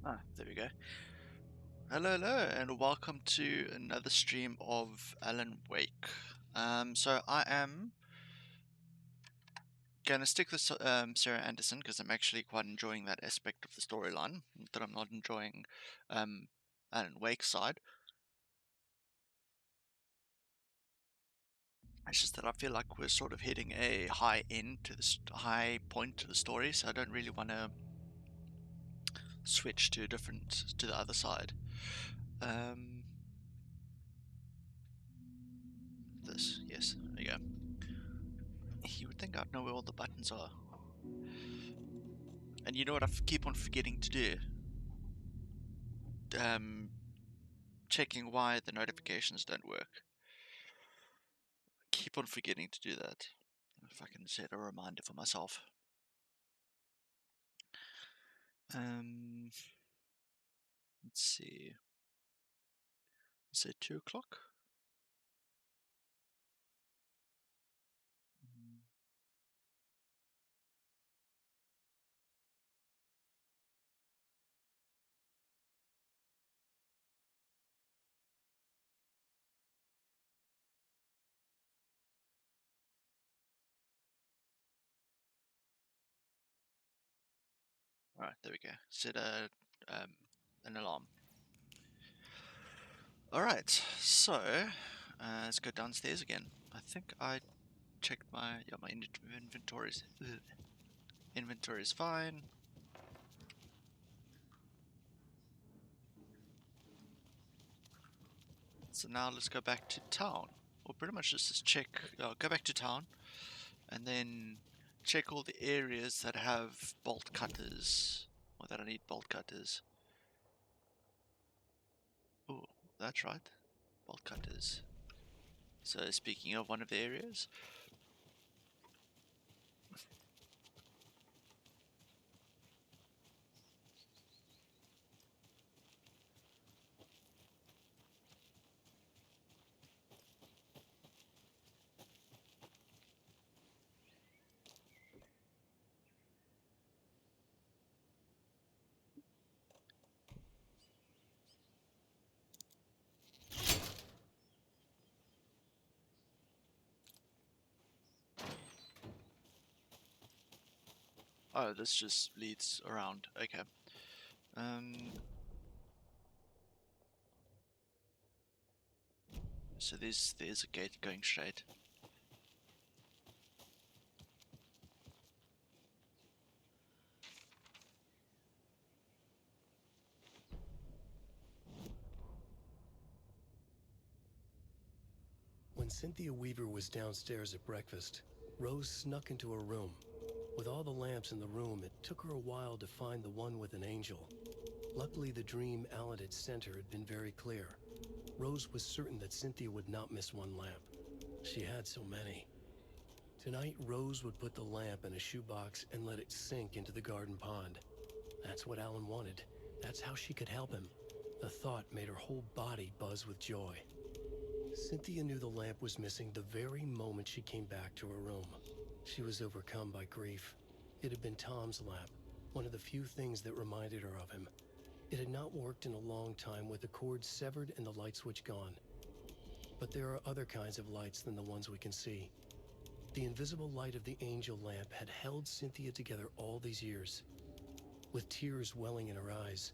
Ah, there we go. Hello, hello, and welcome to another stream of Alan Wake. So I am gonna stick with Sarah Anderson because I'm actually quite enjoying that aspect of the storyline that I'm not enjoying um, Alan Wake's side. It's just that I feel like we're sort of hitting a high end to the high point to the story, so I don't really want to switch to the other side. Um, this, yes, there you go. You would think I'd know where all the buttons are. And you know what I keep on forgetting to do? Um, Checking why the notifications don't work. Keep on forgetting to do that. If I can set a reminder for myself. Um, let's see. Is it 2 o'clock? Alright, there we go. Set an alarm. Alright, so let's go downstairs again. I think I checked my inventory's inventory is fine. So now let's go back to town. Or pretty much just check, go back to town, and then check all the areas that have bolt cutters, or that I need bolt cutters. Oh, that's right, bolt cutters. So speaking of one of the areas, oh, this just leads around. Okay. Um. So there's a gate going straight. When Cynthia Weaver was downstairs at breakfast, Rose snuck into her room. With all the lamps in the room, it took her a while to find the one with an angel. Luckily, the dream Alan had sent her had been very clear. Rose was certain that Cynthia would not miss one lamp. She had so many. Tonight, Rose would put the lamp in a shoebox and let it sink into the garden pond. That's what Alan wanted. That's how she could help him. The thought made her whole body buzz with joy. Cynthia knew the lamp was missing the very moment she came back to her room. She was overcome by grief. It had been Tom's lamp, one of the few things that reminded her of him. It had not worked in a long time with the cord severed and the light switch gone. But there are other kinds of lights than the ones we can see. The invisible light of the angel lamp had held Cynthia together all these years. With tears welling in her eyes,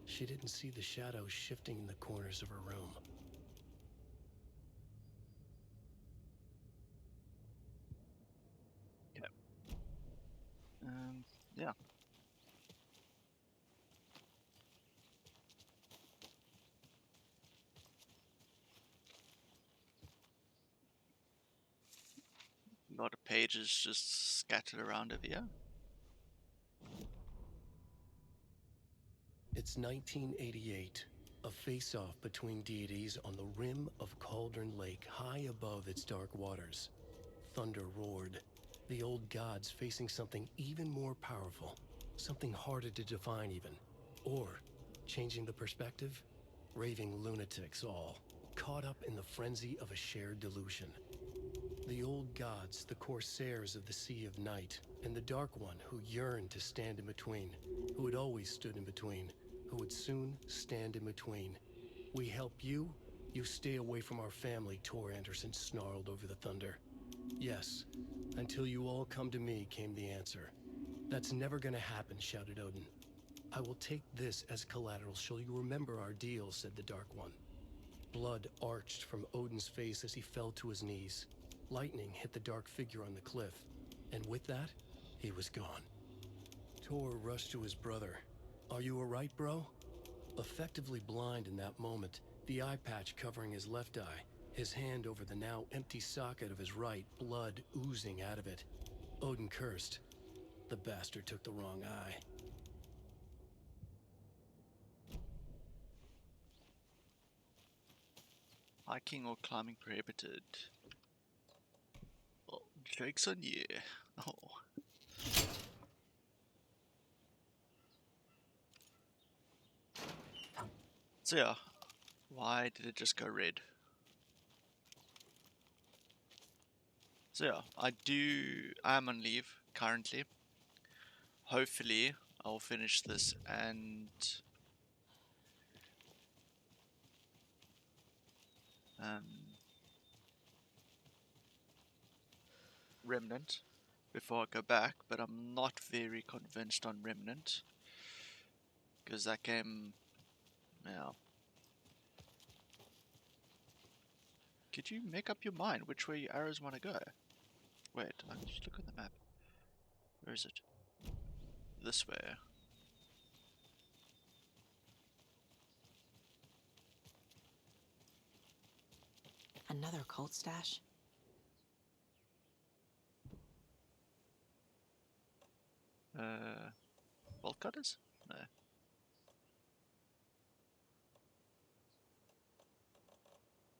she didn't see the shadows shifting in the corners of her room. Okay. Yeah. A lot of pages just scattered around over here. It's 1988, a face-off between deities on the rim of Cauldron Lake, high above its dark waters. Thunder roared, the old gods facing something even more powerful, something harder to define even. Or, changing the perspective, raving lunatics all, caught up in the frenzy of a shared delusion. The old gods, the corsairs of the Sea of Night, and the Dark One who yearned to stand in between, who had always stood in between, who would soon stand in between. We help you, you stay away from our family, Tor Anderson snarled over the thunder. Yes, until you all come to me, came the answer. That's never gonna happen, shouted Odin. I will take this as collateral. Shall you remember our deal, said the Dark One. Blood arched from Odin's face as he fell to his knees. Lightning hit the dark figure on the cliff, and with that, he was gone. Tor rushed to his brother. Are you alright, bro? Effectively blind in that moment, the eye patch covering his left eye, his hand over the now empty socket of his right, blood oozing out of it. Odin cursed. The bastard took the wrong eye. Hiking or climbing prohibited. Well, joke's on you. Oh. So yeah, why did it just go red? So yeah, I'm on leave currently. Hopefully I'll finish this and Remnant before I go back, but I'm not very convinced on Remnant because that game, yeah. Could you make up your mind which way your arrows want to go? Wait, I'll just look on the map. Where is it? This way. Another cult stash? Bolt cutters? No.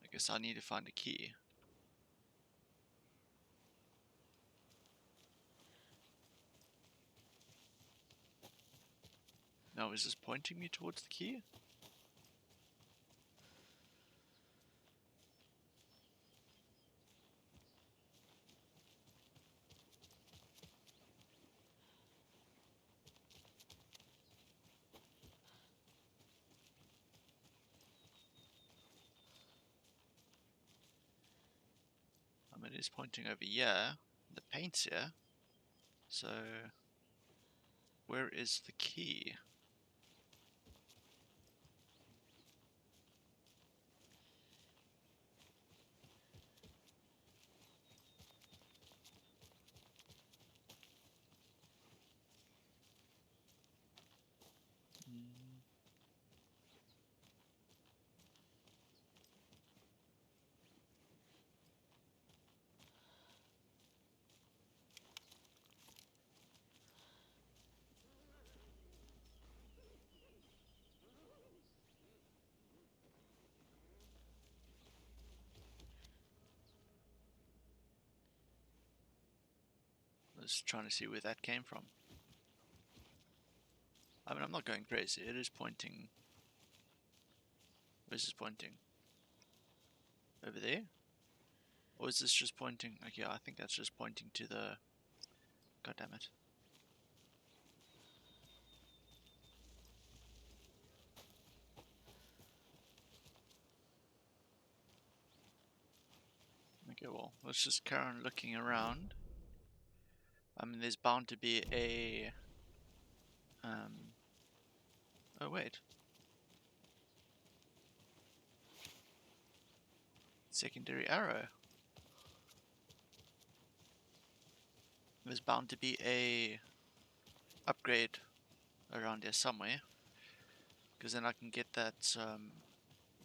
I guess I need to find a key. Now is this pointing me towards the key? I mean, it is pointing over here. The paint's here. So, where is the key? I was trying to see where that came from. I mean, I'm not going crazy. It is pointing. Where's this pointing? Over there? Or is this just pointing? Okay, I think that's just pointing to the... God damn it. Okay, well, let's just carry on looking around. I mean, there's bound to be a... Oh, wait. Secondary arrow. There's bound to be a upgrade around here somewhere. Because then I can get that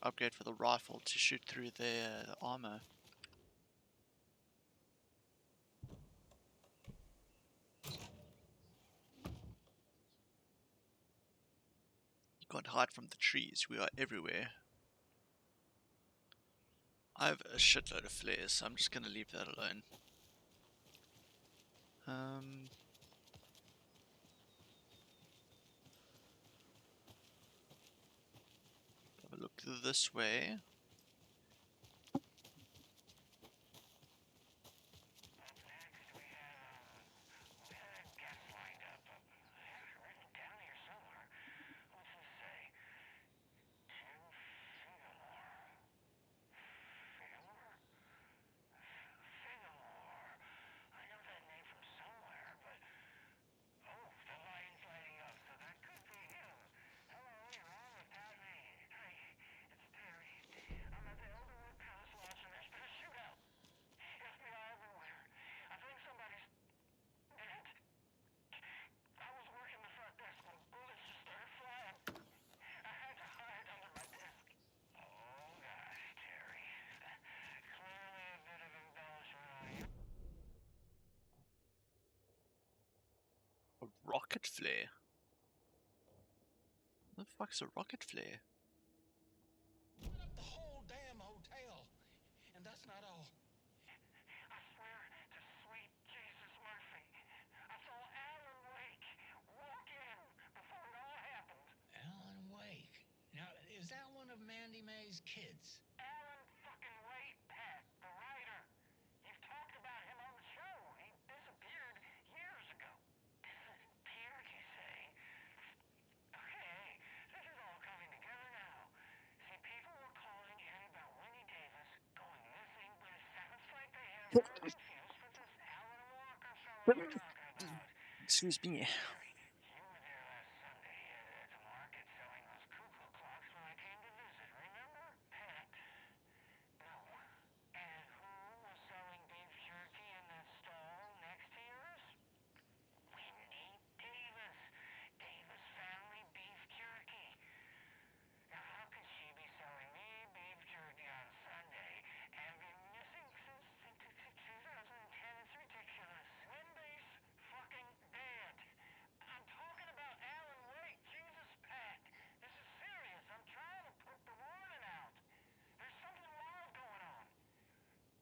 upgrade for the rifle to shoot through the armor. You can't hide from the trees. We are everywhere. I have a shitload of flares, so I'm just going to leave that alone. Have a look this way. rocket flare. What the fuck's a rocket flare? The whole damn hotel. And that's not all. I swear to sweet Jesus Murphy, I saw Alan Wake walk in before it all happened. Alan Wake? Now, is that one of Mandy May's kids? Alan fucking Wake, Pat, the writer. You've talked about him on the show. He disappeared years ago. Disappeared, you say? Okay, this is all coming together now. See, people were calling in about Winnie Davis going missing, but it sounds like they have her confused with this Alan Walker fellow you're talking about. Excuse me. Harry, you were there last Sunday at the market selling those cuckoo clocks when I came to visit, remember? Pat, no. And who was selling beef jerky in that stall next to yours? Winnie Davis. Davis Family Beef Jerky. Now, how could she be selling me beef jerky on Sunday and been missing since 2010? It's ridiculous. Wendy's fucking dead. I'm talking about Alan Wake. Jesus, Pat. This is serious. I'm trying to put the warning out. There's something wild going on.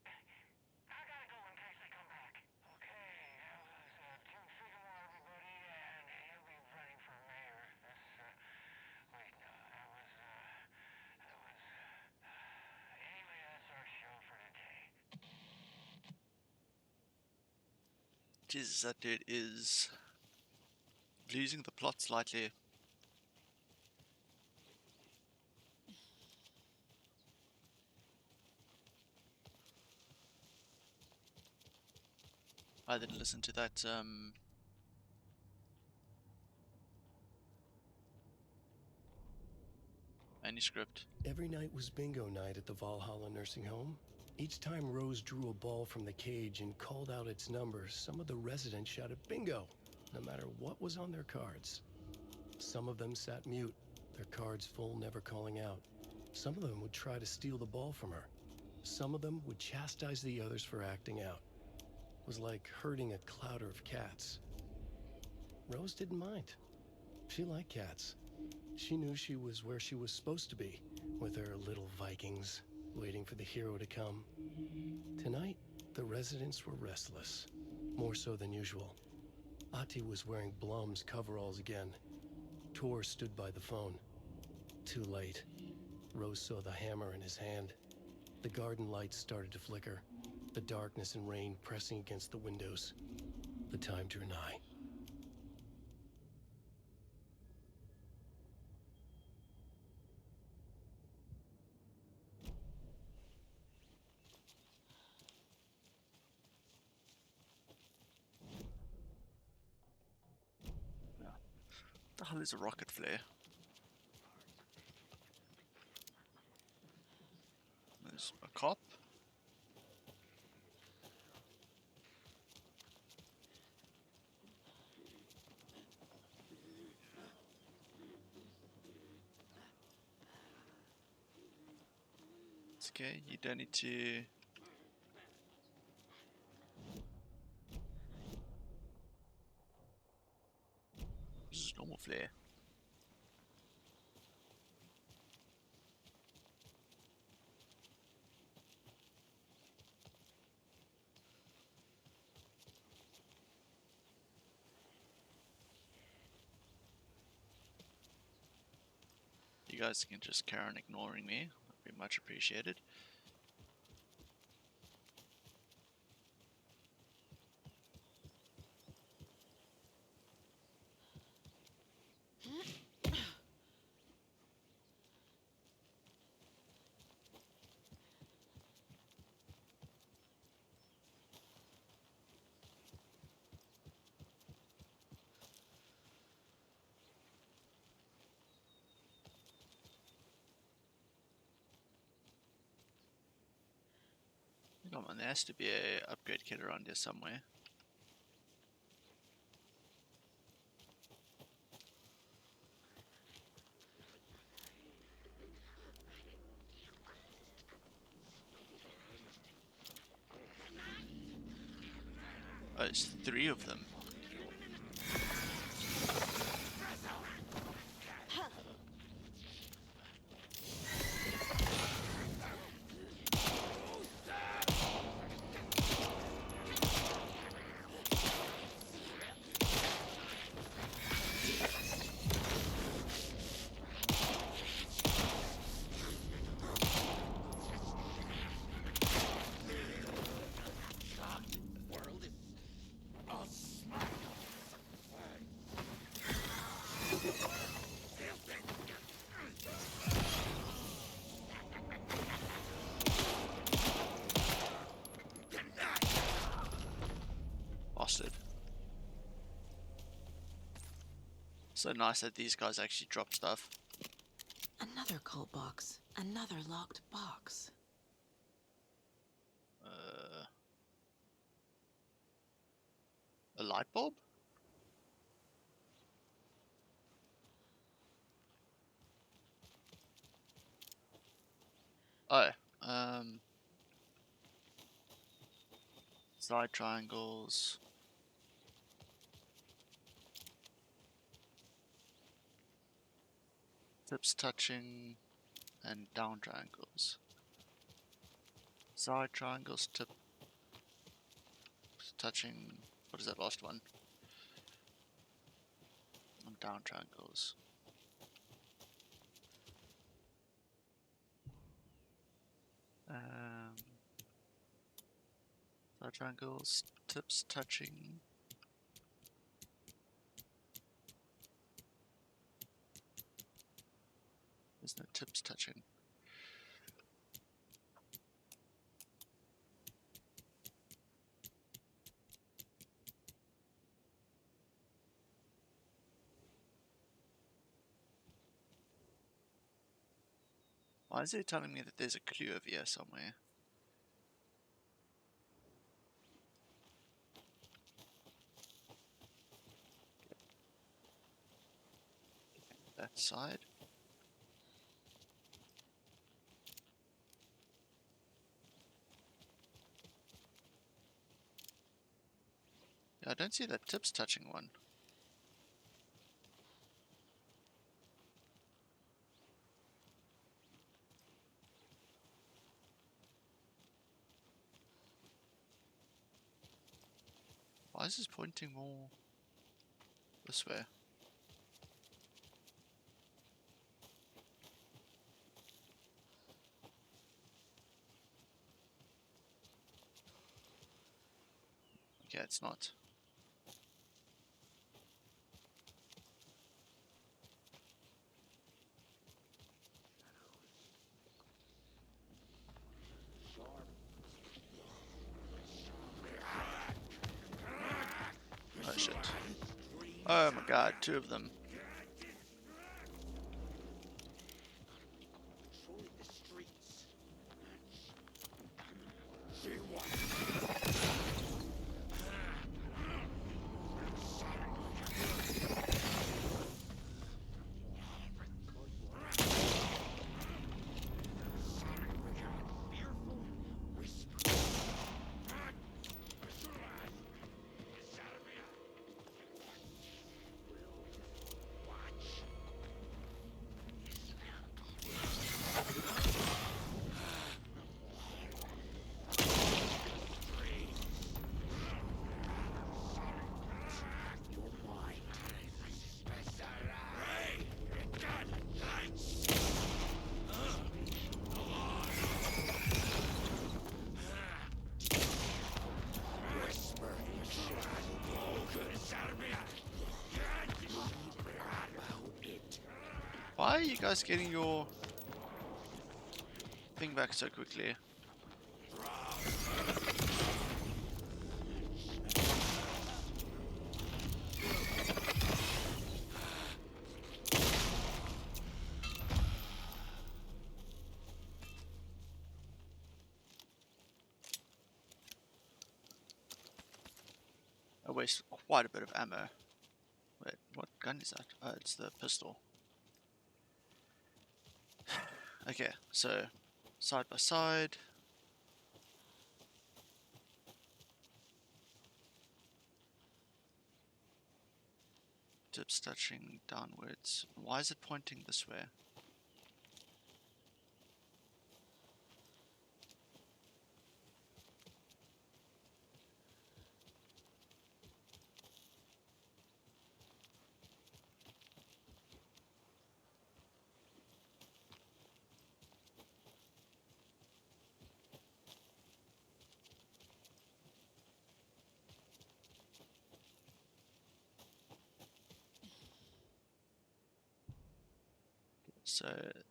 I gotta go in case they come back. Okay, that was Tim Figmore, everybody, and he'll be running for mayor. Wait, no, that was, anyway, that's our show for today. Jesus, that dude is losing the plot slightly. I didn't listen to that manuscript. Every night was bingo night at the Valhalla nursing home. Each time Rose drew a ball from the cage and called out its number, some of the residents shouted bingo, no matter what was on their cards. Some of them sat mute, their cards full, never calling out. Some of them would try to steal the ball from her. Some of them would chastise the others for acting out. It was like herding a clouder of cats. Rose didn't mind. She liked cats. She knew she was where she was supposed to be, with her little Vikings, waiting for the hero to come. Tonight, the residents were restless, more so than usual. Ati was wearing Blum's coveralls again. Tor stood by the phone. Too late. Rose saw the hammer in his hand. The garden lights started to flicker, the darkness and rain pressing against the windows. The time drew nigh. What the hell is a rocket flare? There's a cop. It's okay, you don't need to... This is normal flare. You guys can just carry on ignoring me. That'd be much appreciated. Come on, there has to be a upgrade kit around here somewhere. Oh, it's 3 of them. So nice that these guys actually drop stuff. Another cult box. Another locked box. A light bulb? Oh, side triangles. Tips touching and down triangles. Side triangles, tips touching. What is that last one? And down triangles. Side triangles, tips touching. There's no tips touching. Why is it telling me that there's a clue over here somewhere? That side. Yeah, I don't see that tips touching one. Why is this pointing more this way? Okay, it's not. Oh shit. Oh my god, two of them. Why are you guys getting your thing back so quickly? I waste quite a bit of ammo. Wait, what gun is that? Oh, it's the pistol. Okay, so side by side. Tips touching downwards. Why is it pointing this way? So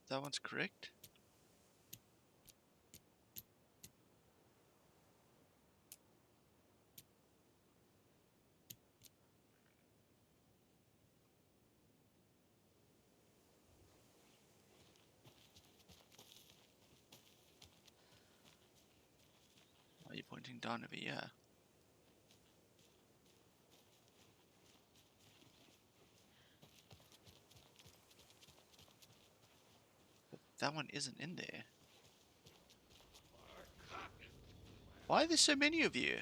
that one's correct. Pointing down over here. But that one isn't in there. Why are there so many of you?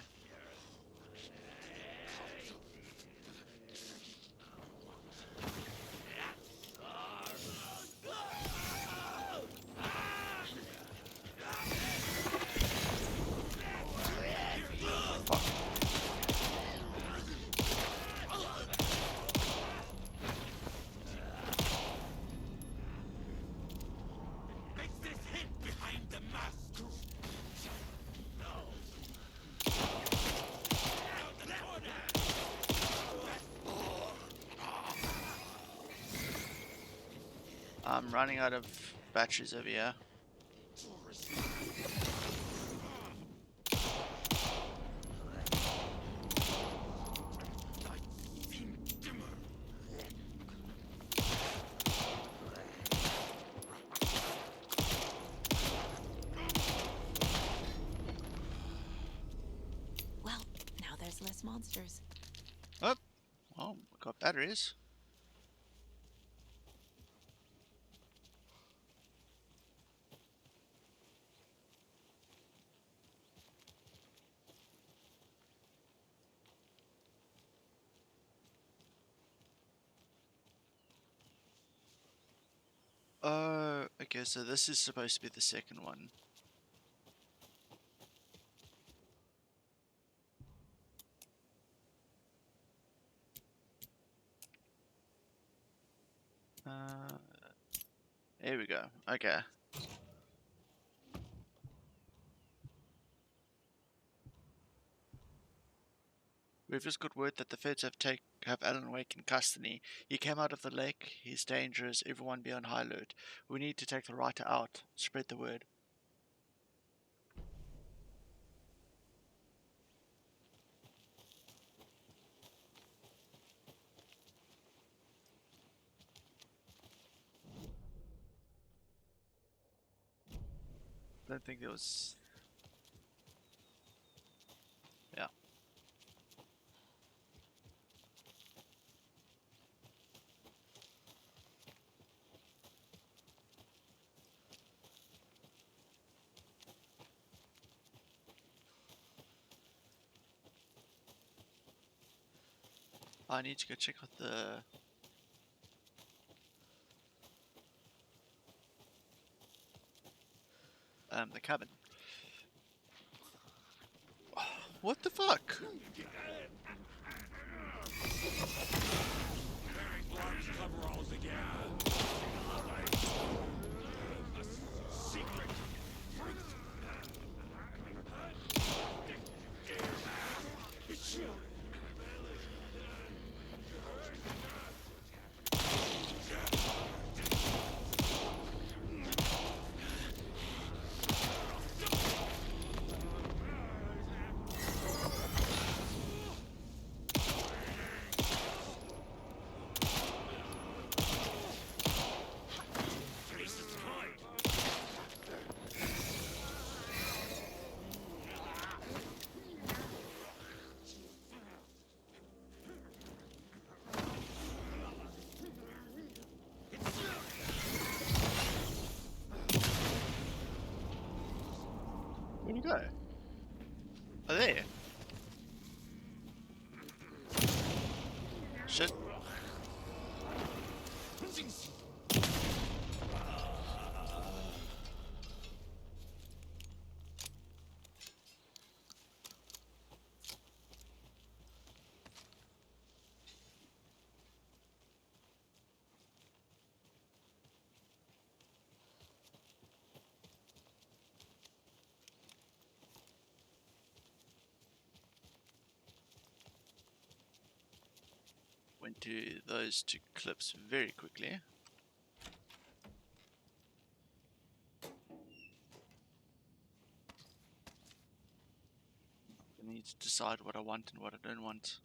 I'm running out of batteries over here. Well, now there's less monsters. Oh, well, we got batteries. Oh, okay, so this is supposed to be the second one. Here we go. Okay. We've just got word that the feds have Alan Wake in custody. He came out of the lake. He's dangerous. Everyone be on high alert. We need to take the writer out. Spread the word. Don't think there was. Yeah. I need to go check out the cabin. What the fuck? Where'd you go? Oh, there. Shit. Went to those two clips very quickly. I need to decide what I want and what I don't want.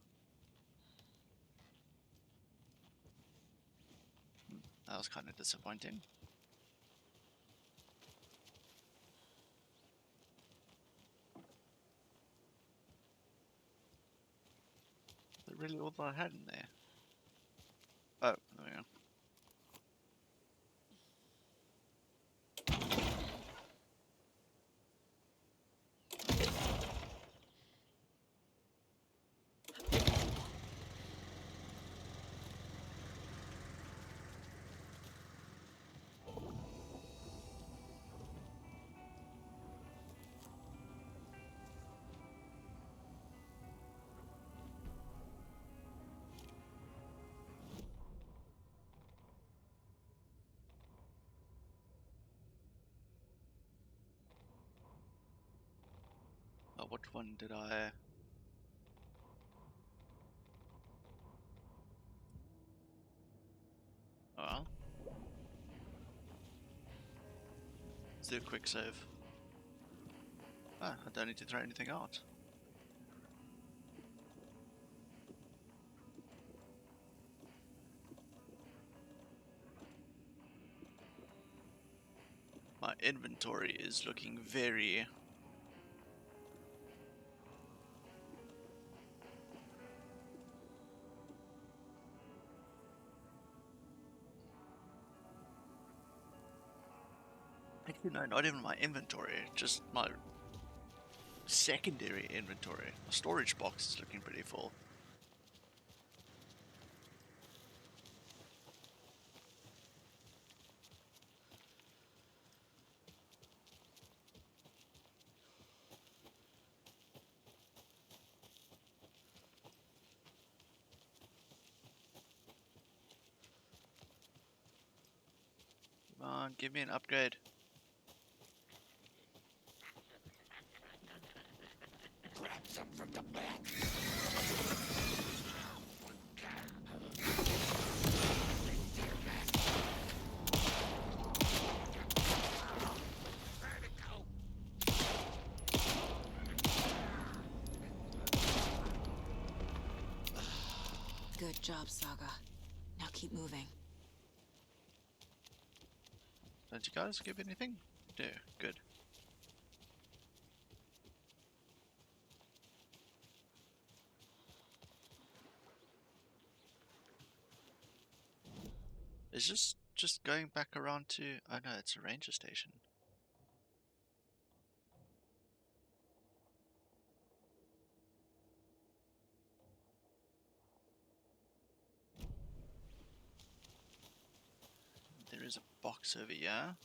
That was kind of disappointing. really all that I had in there. Oh, there we go. Oh, what one did I... Oh, well. Let's do a quick save. Ah, I don't need to throw anything out. My inventory is looking very... Actually, no, not even my inventory, just my secondary inventory. My storage box is looking pretty full. Come on, give me an upgrade. Grab some from the back. Good job, Saga. Now keep moving. Don't you guys give anything? No, good. Is this just going back around to... Oh no, it's a ranger station. There is a box over here.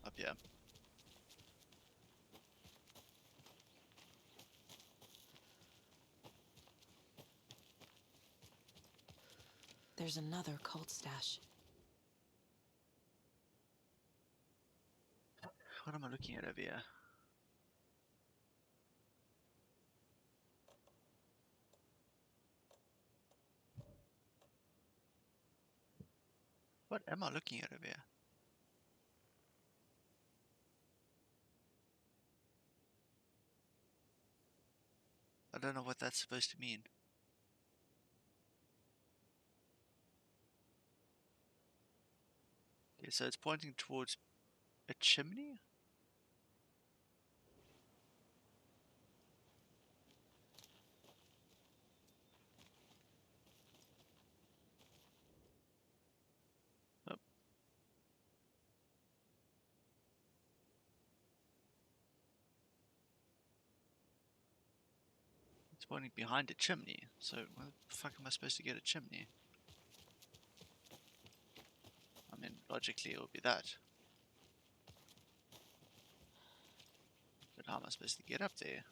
Up here. There's another cult stash. What am I looking at over here? What am I looking at over here? I don't know what that's supposed to mean. Okay, so it's pointing towards a chimney? Oh, it's pointing behind a chimney. So where the fuck am I supposed to get a chimney? I mean, logically it would be that. But how am I supposed to get up there?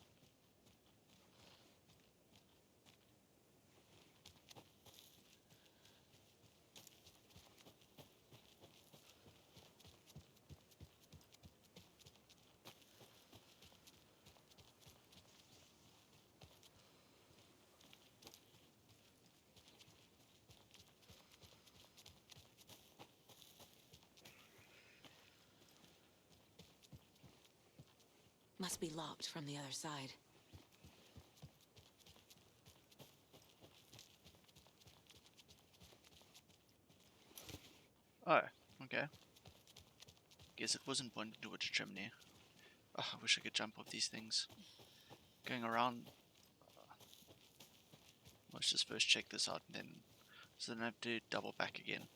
Must be locked from the other side. Oh, okay. Guess it wasn't pointing towards a chimney. Oh, I wish I could jump off these things. Going around. Let's just first check this out, and then so then I have to double back again.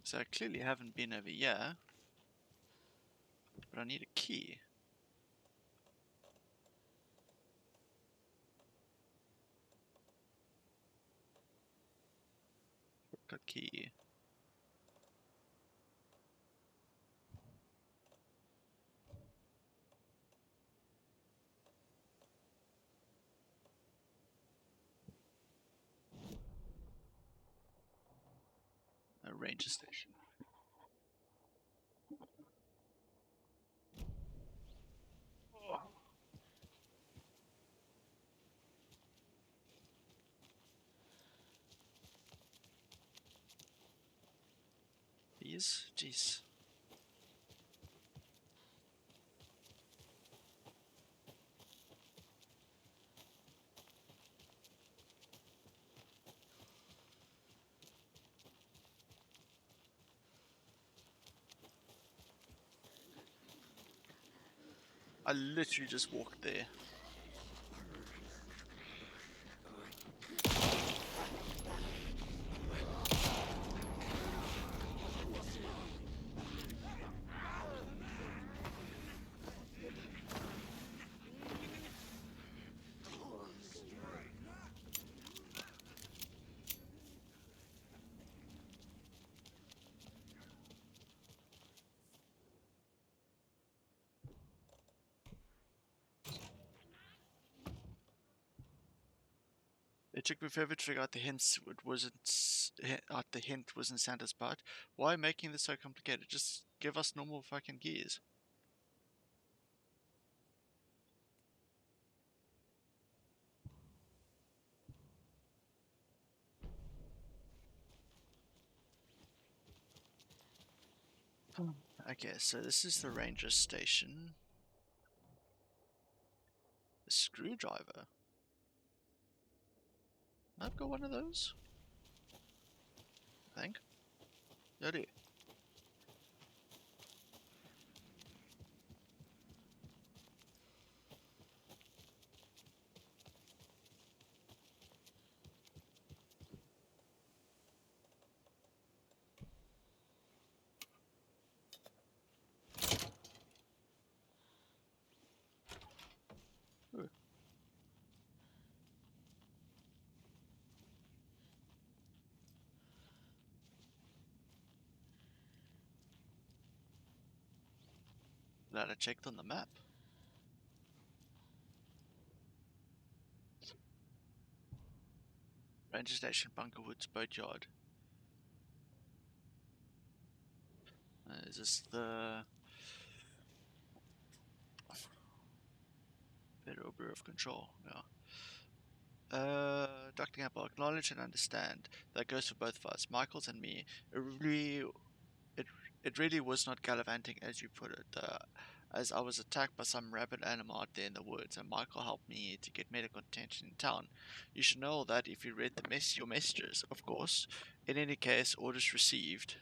So I clearly haven't been over here, but I need a key. Got key. A ranger station. These? Jeez. I literally just walked there. It took me forever to figure out the hints. It wasn't out the hint wasn't Santa's part. Why making this so complicated? Just give us normal fucking keys. Okay, so this is the ranger station. A screwdriver. I've got one of those. I think. I do. Ooh. Glad I checked on the map. Ranger station, Bunker Woods, Boatyard. Is this the Federal Bureau of Control? Yeah. Dr. Campbell, acknowledge and understand. That goes for both of us, Michaels and me. It, it really was not gallivanting as you put it, as I was attacked by some rabid animal out there in the woods, and Michael helped me to get medical attention in town. You should know all that if you read your messages, of course. In any case, orders received.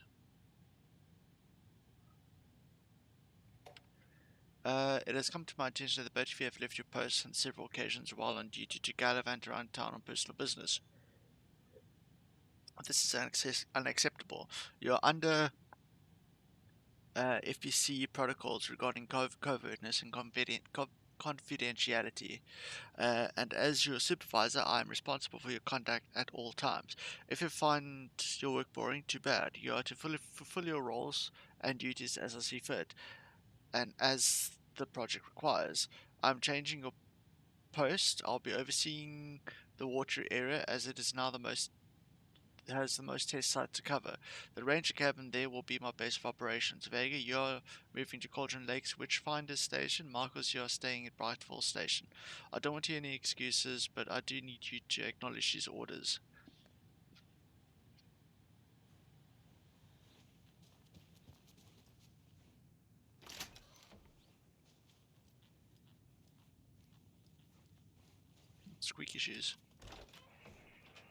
It has come to my attention that both of you have left your posts on several occasions while on duty to gallivant around town on personal business. This is unacceptable. You're under FBC protocols regarding covertness and confidentiality. And as your supervisor, I am responsible for your conduct at all times. If you find your work boring, too bad. You are to fulfill your roles and duties as I see fit, and as the project requires. I'm changing your post. I'll be overseeing the water area as it is now has the most test sites to cover. The ranger cabin there will be my base of operations. Vega, you're moving to Cauldron Lake's Witchfinder Station. Marcos, you're staying at Bright Falls Station. I don't want to hear any excuses, but I do need you to acknowledge these orders. Squeaky shoes.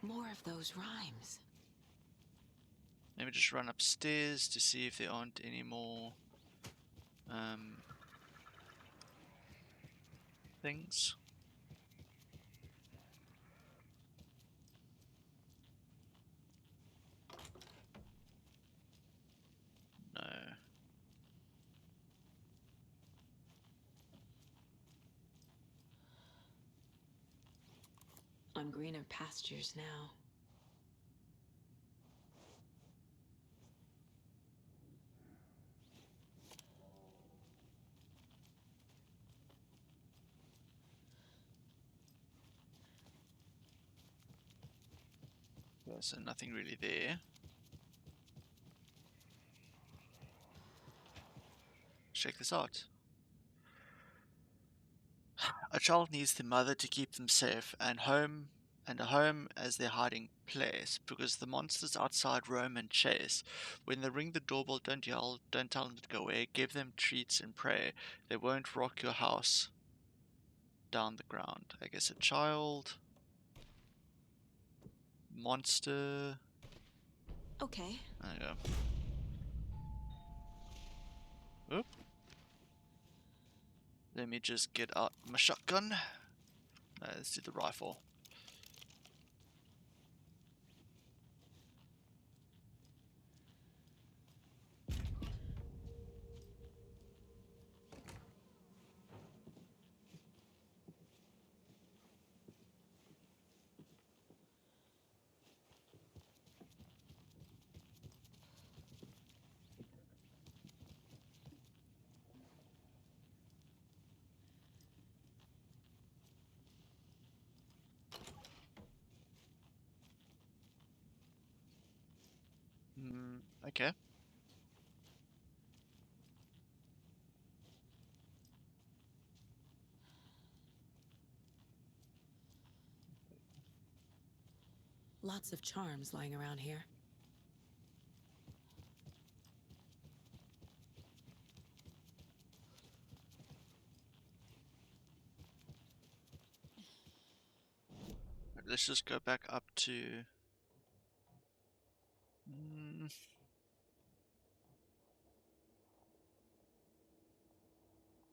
More of those rhymes. Let me just run upstairs to see if there aren't any more things. No. On greener pastures now. Yeah, so nothing really there. Check this out. A child needs the mother to keep them safe and a home as their hiding place because the monsters outside roam and chase. When they ring the doorbell, don't yell, don't tell them to go away, give them treats and pray. They won't rock your house down the ground. I guess a child, monster. Okay. There you go. Oop. Let me just get out my shotgun. Let's do the rifle. Okay. Lots of charms lying around here. Let's just go back up to... Mm,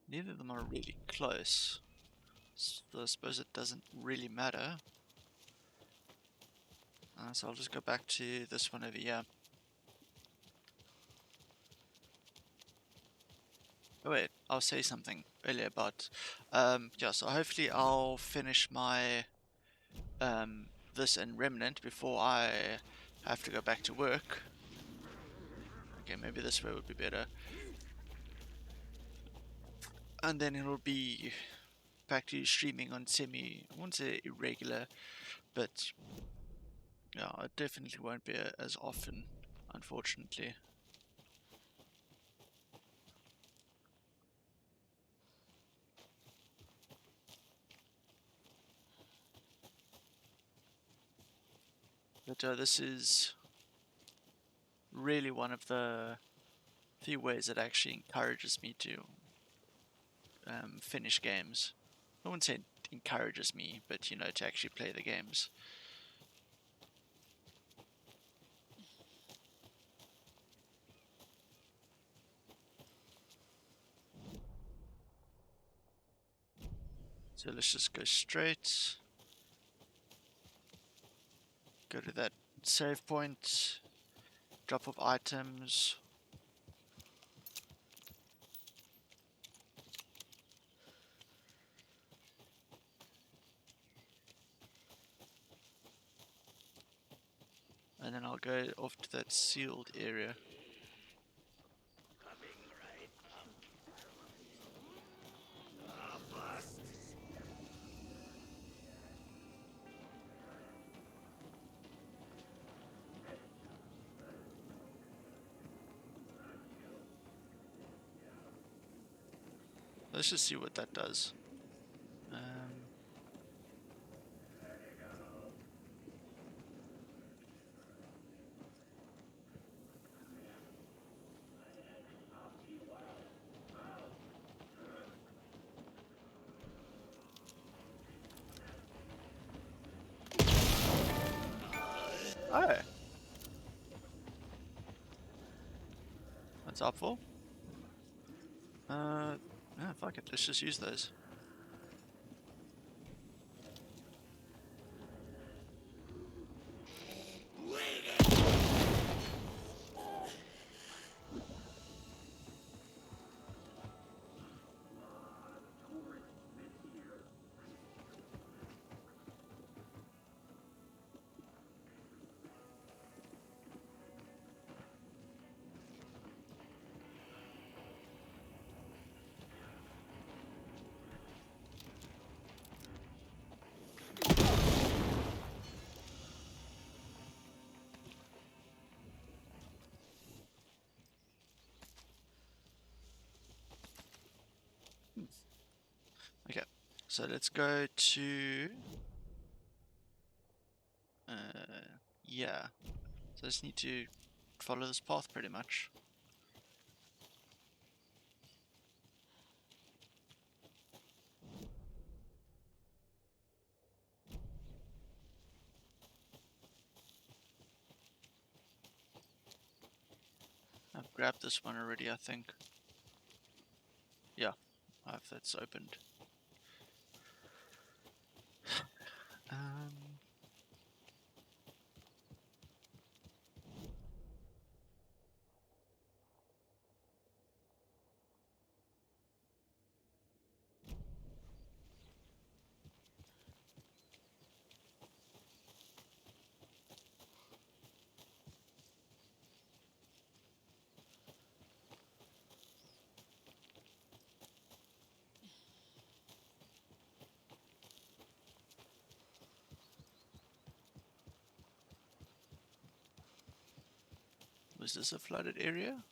neither of them are really close, so I suppose it doesn't really matter. So I'll just go back to this one over here. Oh wait, I'll say something earlier about... yeah, so hopefully I'll finish my... this in Remnant before I have to go back to work. Okay, maybe this way would be better. And then it'll be back to streaming on I won't say irregular, but yeah, it definitely won't be as often, unfortunately. But this is really one of the few ways that actually encourages me to finish games. I wouldn't say it encourages me, but you know, to actually play the games. So let's just go straight. Go to that save point. Drop off items. And then I'll go off to that sealed area. Let's just see what that does. Oh, that's helpful. Yeah, fuck it. Let's just use those. Okay, so let's go to yeah. So I just need to follow this path pretty much. I've grabbed this one already, I think. Yeah, that's opened. Um, was this a flooded area?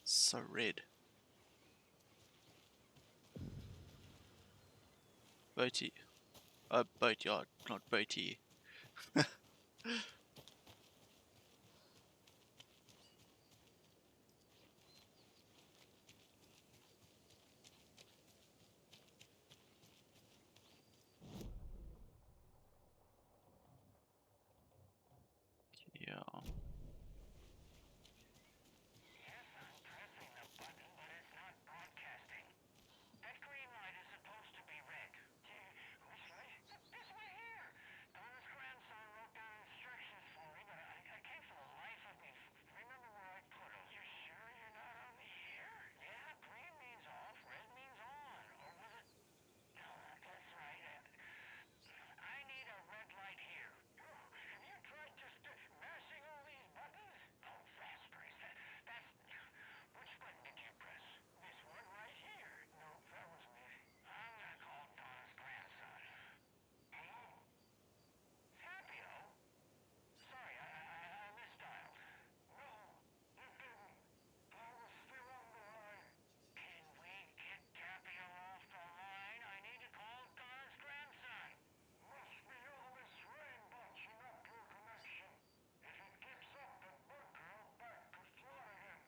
So red. Boaty. Boatyard, not boaty. Yeah. Yes, I'm pressing the button, but it's not broadcasting. That green light is supposed to be red. Which light? This one here. Donna's grandson wrote down instructions for me, but I can't for the life of me remember where I put them. You sure you're not on here? Yeah, green means off, red means on. Or was it? No, that's right. I need a red light here. Have you tried just mashing all these buttons? Oh, Vespers, that's... Which button did you press? This one right here. No, that was me. I'm gonna call Donna's grandson. Hello? Fabio? Sorry, I misdialed. No, you didn't. I was still on the line. Can we get Tapio off the line? I need to call Donna's grandson. Must be all this rain bunching up your connection. If it keeps up, the bunker will back to flood again.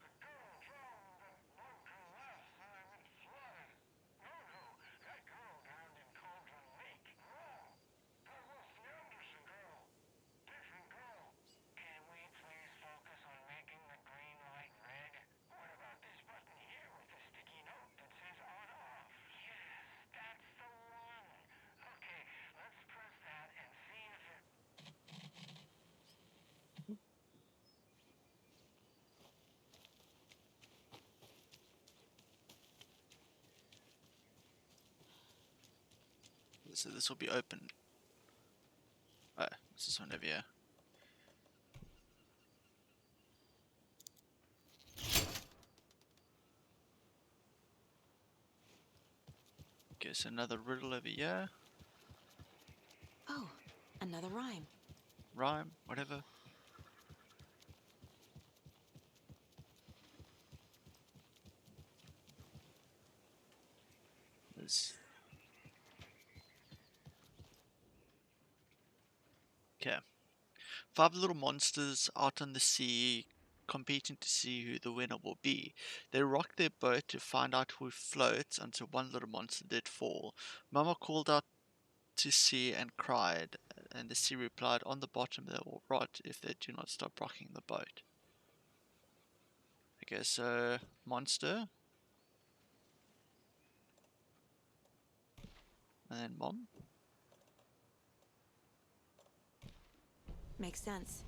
The girl drowned in that bunker last time it flooded. No, that girl drowned in Cauldron Lake. Wrong. That was the Anderson girl. Different girl. Can we please focus on making the green light red? What about this button here with the sticky note that says on off? Yes, that's the one. Okay, let's press that and see if it... So this will be open. Oh, this is one over here. Okay, so another riddle over here. Oh, another rhyme. Rhyme, whatever. There's... Okay. 5 little monsters out on the sea competing to see who the winner will be. They rocked their boat to find out who floats until one little monster did fall. Mama called out to sea and cried, and the sea replied, "On the bottom they will rot if they do not stop rocking the boat." Okay, so monster, and then mom. Makes sense.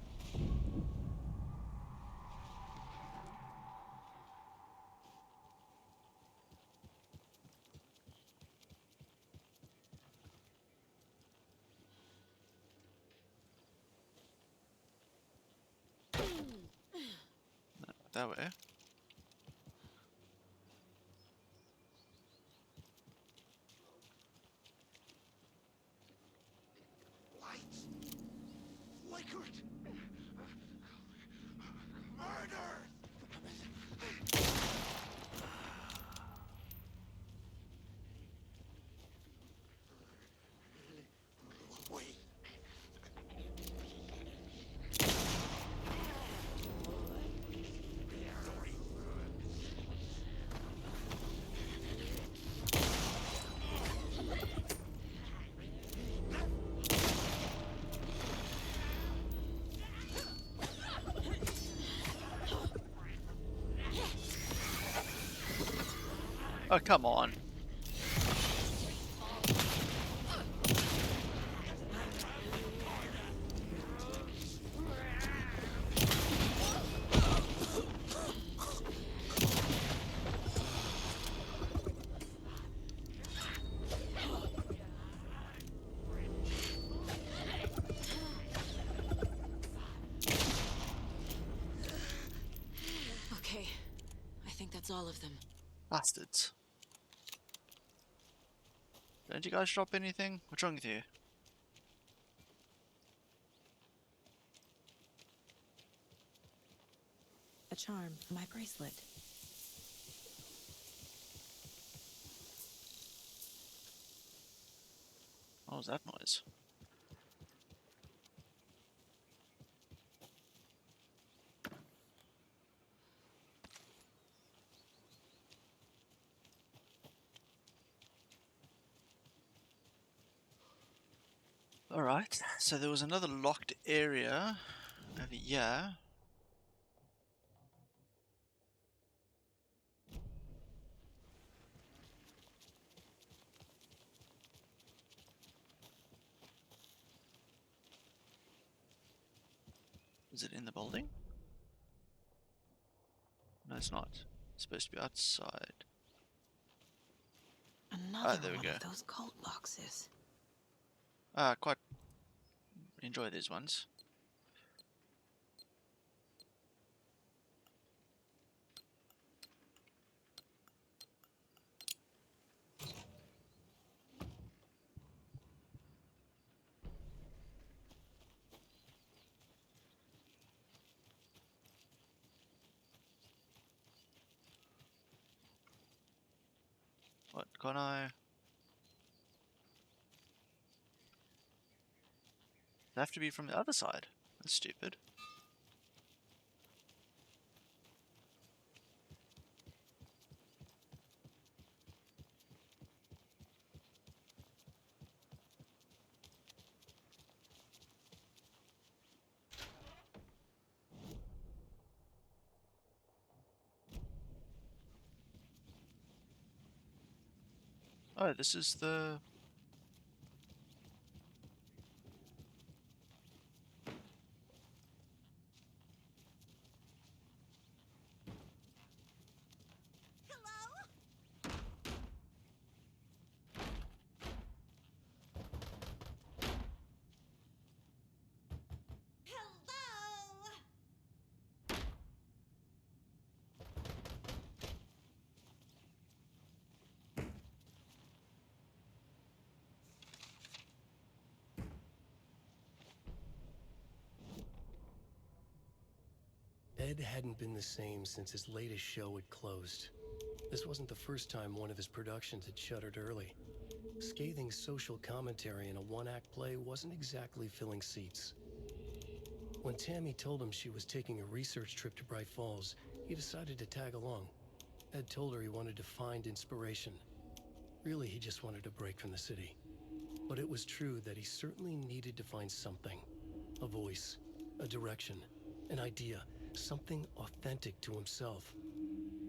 That way. Lights. Flickered. Murder. Wait. Oh, come on. Okay, I think that's all of them. Bastards. Don't you guys drop anything? What's wrong with you? A charm, my bracelet. What was that noise? Alright, so there was another locked area over here. Is it in the building? No, it's not. It's supposed to be outside. Another there we one go. of those cult boxes. Quite enjoy these ones. What, can I? They have to be from the other side. That's stupid. Oh, this is the... Ed hadn't been the same since his latest show had closed. This wasn't the first time one of his productions had shuttered early. Scathing social commentary in a one-act play wasn't exactly filling seats. When Tammy told him she was taking a research trip to Bright Falls, he decided to tag along. Ed told her he wanted to find inspiration. Really, he just wanted a break from the city. But it was true that he certainly needed to find something. A voice, a direction, an idea, something authentic to himself.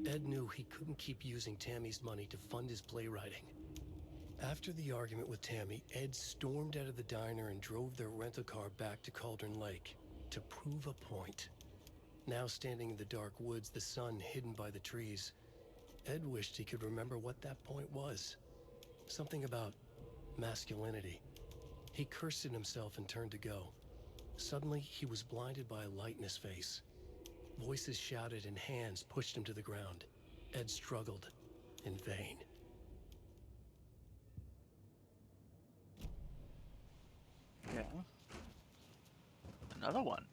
Ed knew he couldn't keep using Tammy's money to fund his playwriting. After the argument with Tammy, Ed stormed out of the diner and drove their rental car back to Cauldron Lake to prove a point. Now standing in the dark woods, the sun hidden by the trees, Ed wished he could remember what that point was. Something about masculinity. He cursed at himself and turned to go. Suddenly, he was blinded by a light in his face. Voices shouted and hands pushed him to the ground. Ed struggled, in vain. Yeah. Another one.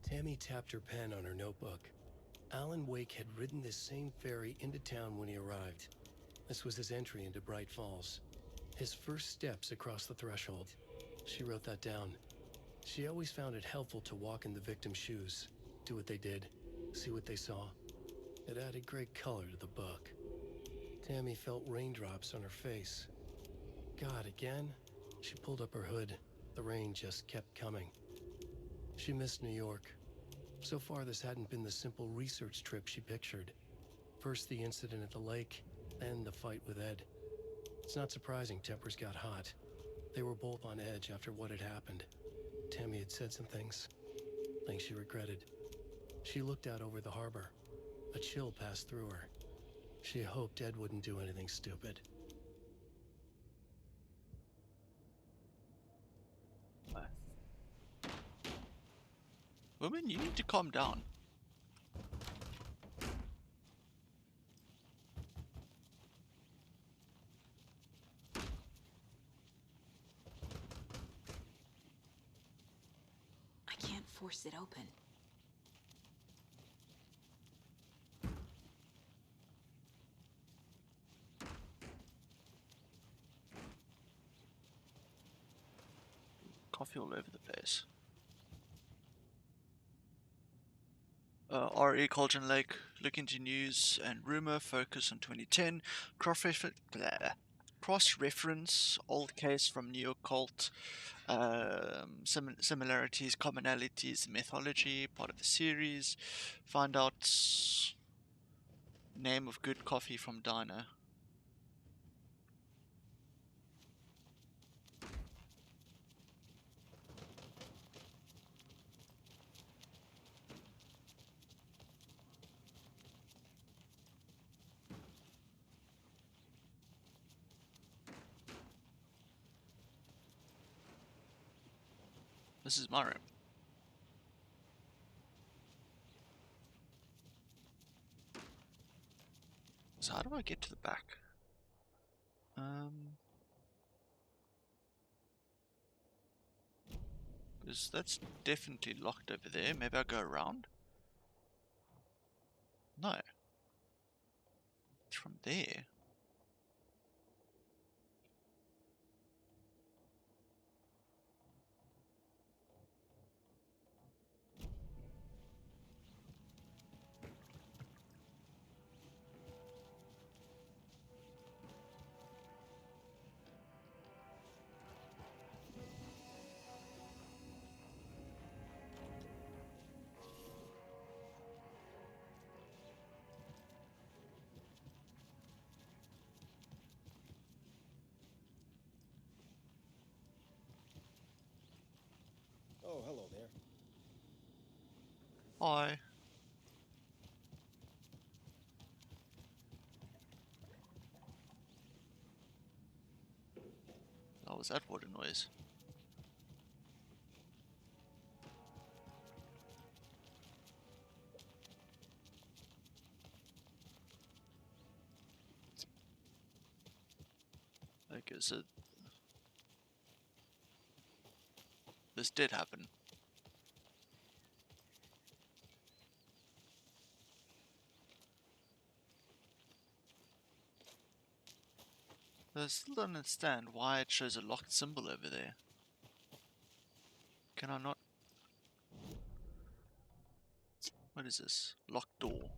Tammy tapped her pen on her notebook. Alan Wake had ridden this same ferry into town when he arrived. This was his entry into Bright Falls. His first steps across the threshold. She wrote that down. She always found it helpful to walk in the victim's shoes, do what they did, see what they saw. It added great color to the book. Tammy felt raindrops on her face. God, again? She pulled up her hood. The rain just kept coming. She missed New York. So far, this hadn't been the simple research trip she pictured. First the incident at the lake, then the fight with Ed. It's not surprising tempers got hot. They were both on edge after what had happened. Tammy had said some things she regretted. She looked out over the harbor. A chill passed through her. She hoped Ed wouldn't do anything stupid. Woman, you need to calm down. I can't force it open. Coffee all over the place. RE Cauldron Lake, look into news and rumor, focus on 2010, cross-reference, old case from New York cult, similarities, commonalities, mythology, part of the series, find out name of good coffee from diner. This is my room. So how do I get to the back? Because that's definitely locked over there. Maybe I'll go around? No. It's from there. Oh, hello there. Hi. What was that water noise? Okay, so this did happen. I still don't understand why it shows a locked symbol over there. Can I not? What is this? Locked door.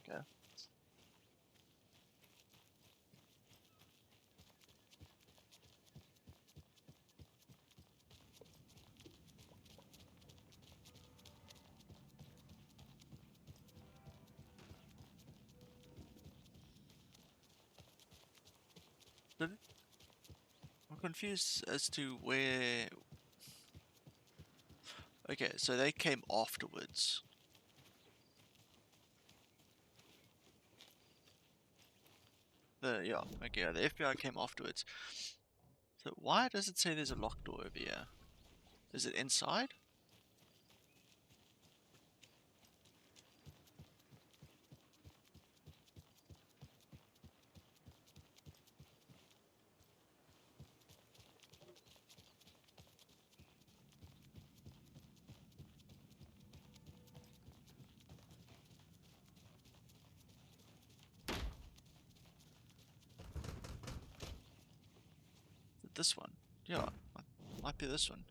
Okay. Did it? I'm confused as to where. Okay, so they came afterwards. Okay, the FBI came afterwards. So why does it say there's a locked door over here? Is it inside? Is it this one? Yeah, might be this one.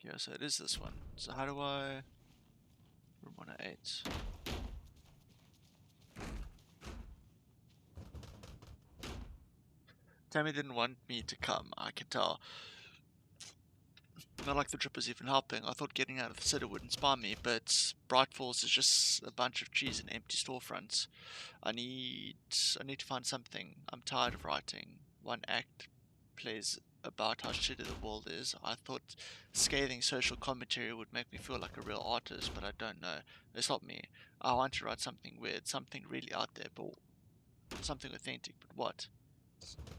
Yeah, so it is this one. So how do I... Room 108. Tammy didn't want me to come, I can tell. Not like the trip was even helping. I thought getting out of the city would inspire me, but Bright Falls is just a bunch of trees and empty storefronts. I need to find something. I'm tired of writing. One act plays about how shitty the world is. I thought scathing social commentary would make me feel like a real artist, but I don't know. It's not me. I want to write something weird, something really out there, but something authentic. But what?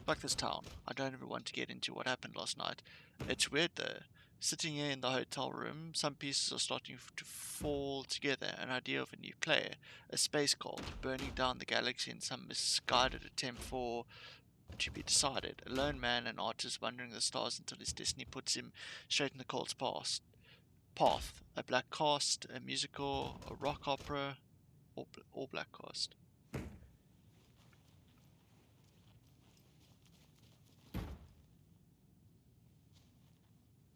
Like this town. I don't ever want to get into what happened last night. It's weird though. Sitting here in the hotel room, some pieces are starting to fall together. An idea of a new play, a space cult, burning down the galaxy in some misguided attempt for to be decided. A lone man, an artist wandering the stars until his destiny puts him straight in the cult's path. A black cast, a musical, a rock opera, all black cast.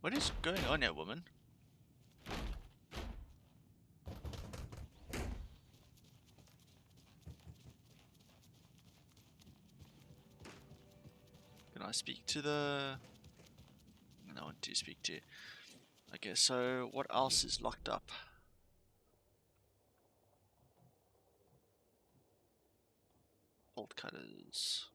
What is going on here, woman? Can I speak to the... No one to speak to. Okay, so what else is locked up? Bolt cutters.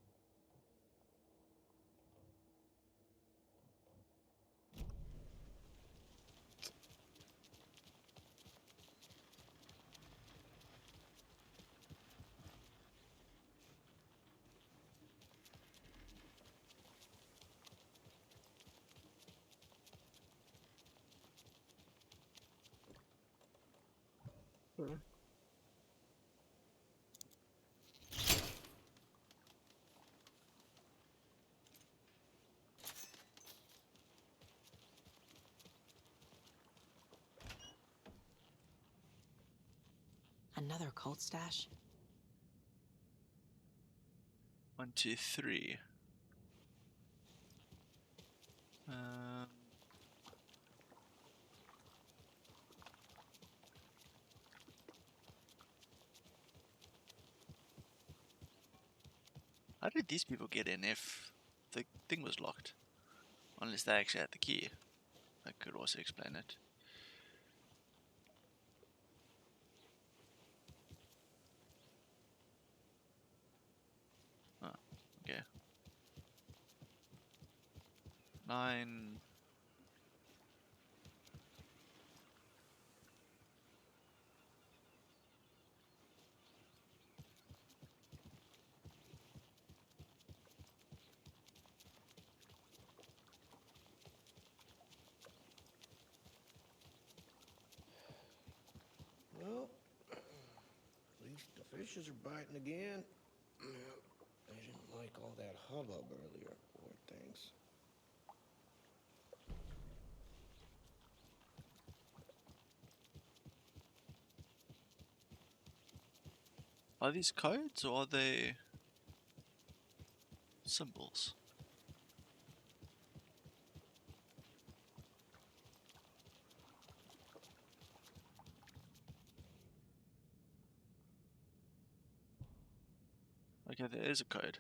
Another cult stash? 1, 2, 3. How did these people get in if the thing was locked? Unless they actually had the key. That could also explain it. Oh, okay. 9. least the fishes are biting again. Yeah, they didn't like all that hubbub earlier, poor things. Are these codes or are they symbols? Okay, there is a code.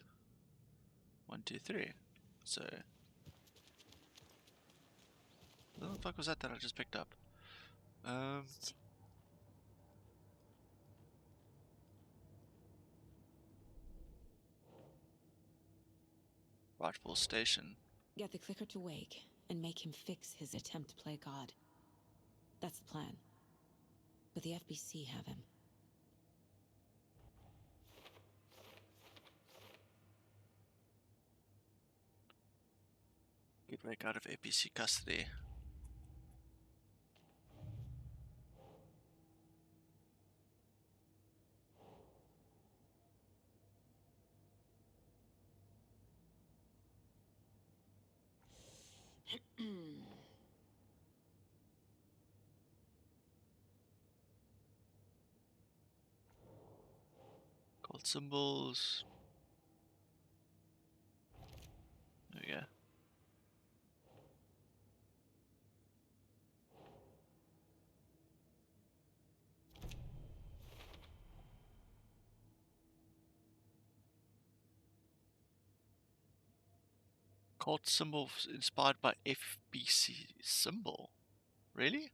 1, 2, 3. So, what the fuck was that I just picked up? Rightful station. Get the clicker to wake and make him fix his attempt to play God. That's the plan. But the FBC have him. Get Wake out of APC custody. Called symbols. There we go. Cult symbol inspired by FBC symbol. Really?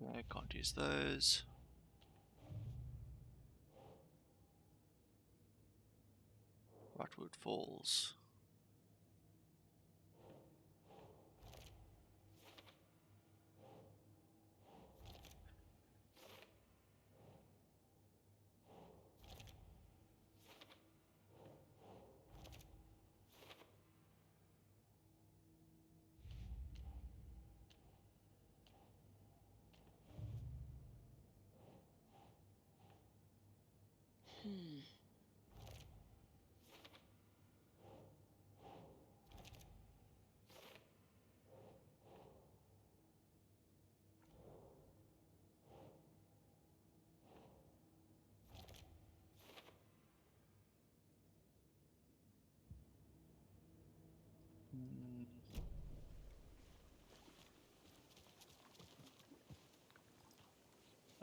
Okay, can't use those. Brightwood Falls.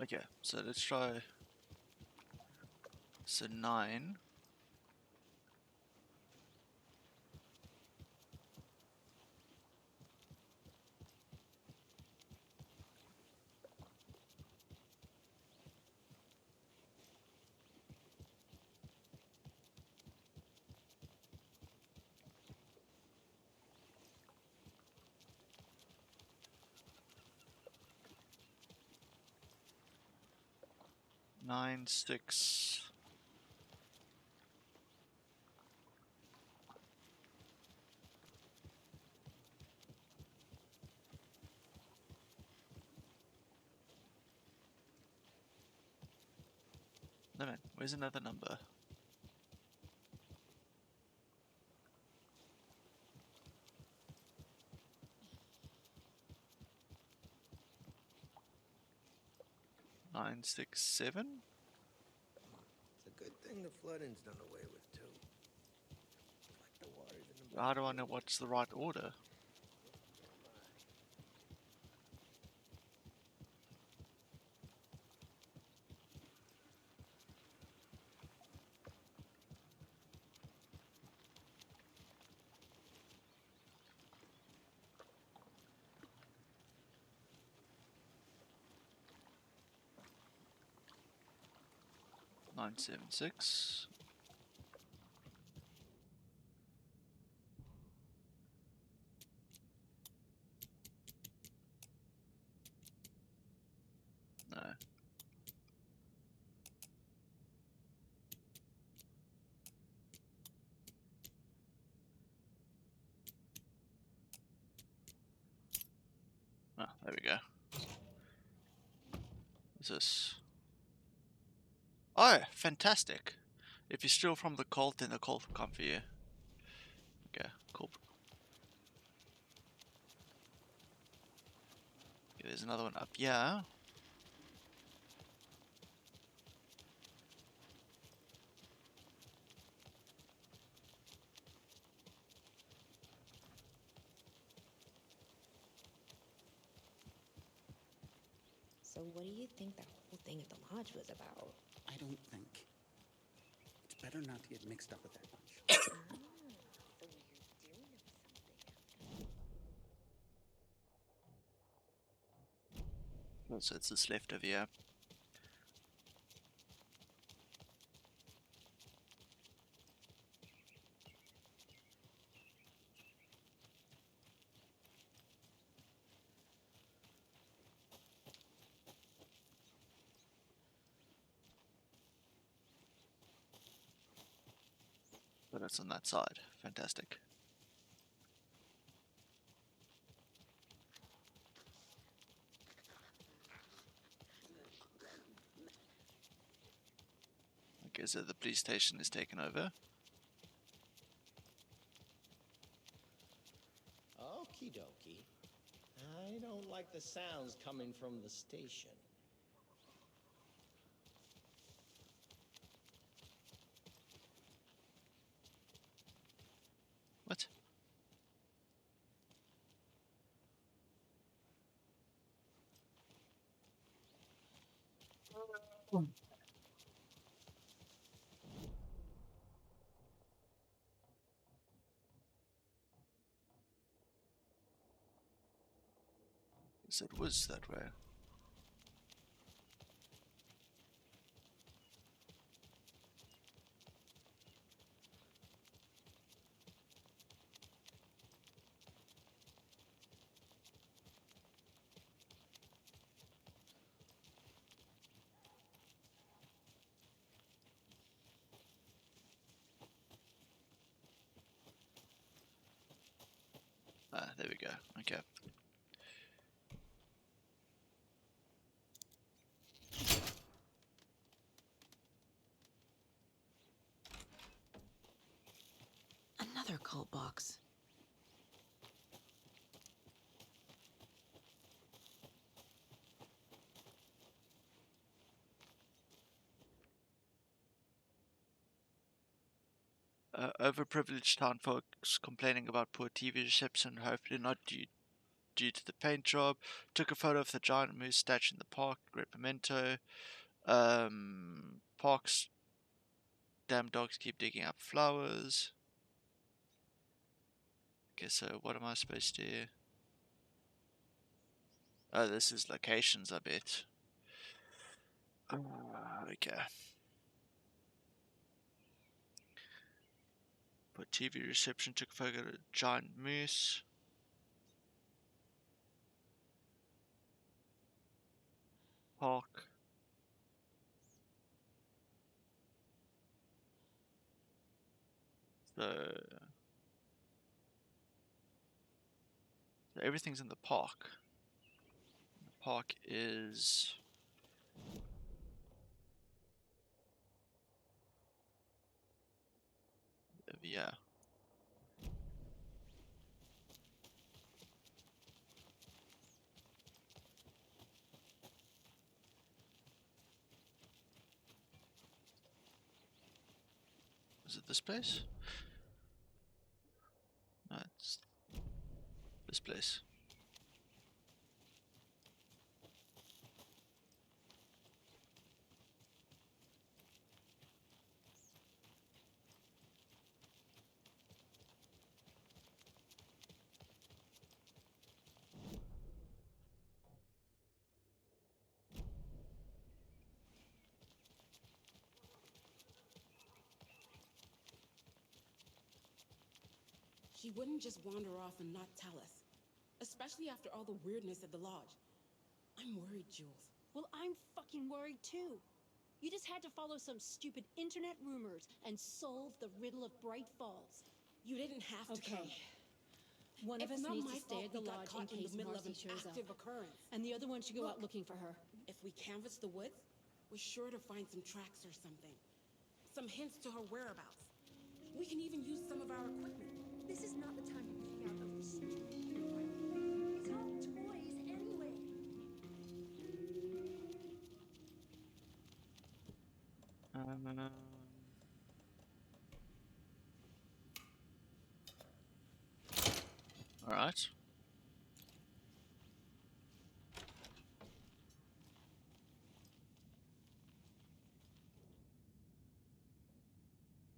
Okay, so let's try. So 9. Nine, 6. No man, where's another number? Nine, 6, 7? It's a good thing the flooding's done away with, too. It's like the waters in the How do I know what's the right order? 976. No. Oh, there we go. What's this? Oh, fantastic. If you steal from the cult, then the cult will come for you. Okay, cool. Okay, there's another one up here. So what do you think that whole thing at the lodge was about? I don't think. It's better not to get mixed up with that bunch. So you do know something. Oh, so it's this left over here. But it's on that side. Fantastic. Okay, so the police station is taken over. Okie dokie. I don't like the sounds coming from the station. What? Yes, it was that way. Ah, there we go. Okay. Another cult box. Overprivileged town folks complaining about poor TV reception, hopefully not due to the paint job. Took a photo of the giant moose statue in the park. Great memento. Parks. Damn dogs keep digging up flowers. Okay, so what am I supposed to do? Oh, this is locations, I bet. Okay. Put TV reception, took a photo of a giant moose. Park. So everything's in the park. The park is yeah. Is it this place? No, it's this place. She wouldn't just wander off and not tell us. Especially after all the weirdness at the lodge. I'm worried, Jules. Well, I'm fucking worried too. You just had to follow some stupid internet rumors and solve the riddle of Bright Falls. You didn't have to come. One of It's us not needs my to stay fault at the we got lodge in caught in case the middle of Marcy an shows up. active occurrence. And the other one should go out Look. looking for her. If we canvass the woods, we're sure to find some tracks or something. Some hints to her whereabouts. We can even use some of our equipment. This is not the time to geek out over stupid equipment. It's all toys anyway. All right.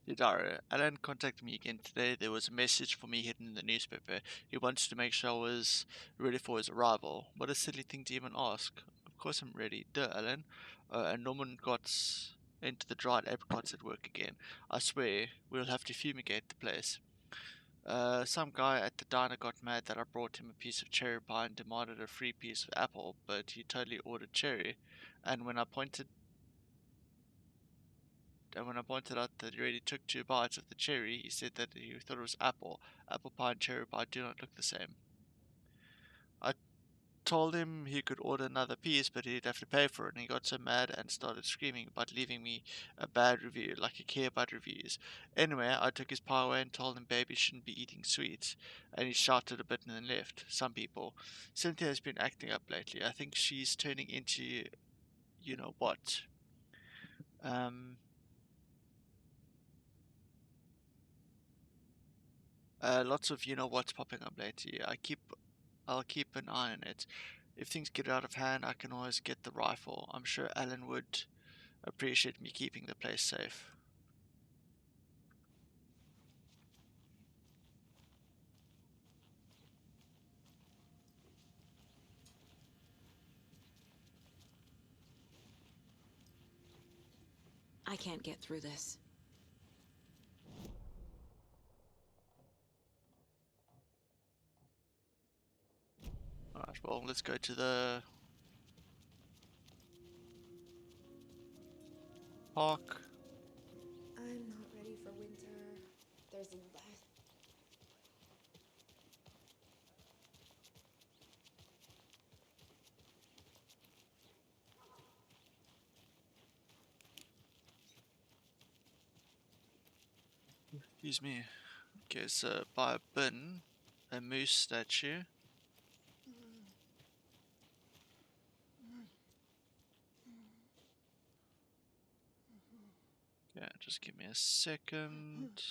Dear Dario, Alan contacted me again today. There was a message for me hidden in the newspaper. He wanted to make sure I was ready for his arrival. What a silly thing to even ask. Of course I'm ready. Duh, Alan. And Norman got into the dried apricots at work again. I swear, we'll have to fumigate the place. Some guy at the diner got mad that I brought him a piece of cherry pie and demanded a free piece of apple, but he totally ordered cherry. And when I pointed out that he already took 2 bites of the cherry, he said that he thought it was apple. Apple pie and cherry pie do not look the same. I told him he could order another piece, but he'd have to pay for it, and he got so mad and started screaming about leaving me a bad review, like I care about reviews. Anyway, I took his pie away and told him babies shouldn't be eating sweets, and he shouted a bit and then left. Some people. Cynthia has been acting up lately. I think she's turning into you know what. Lots of you know what's popping up lately. I'll keep an eye on it. If things get out of hand, I can always get the rifle. I'm sure Alan would appreciate me keeping the place safe. I can't get through this. Alright, well, let's go to the park. I'm not ready for winter. There's less. Excuse me. Okay, so by a bin, a moose statue. Yeah, just give me a second.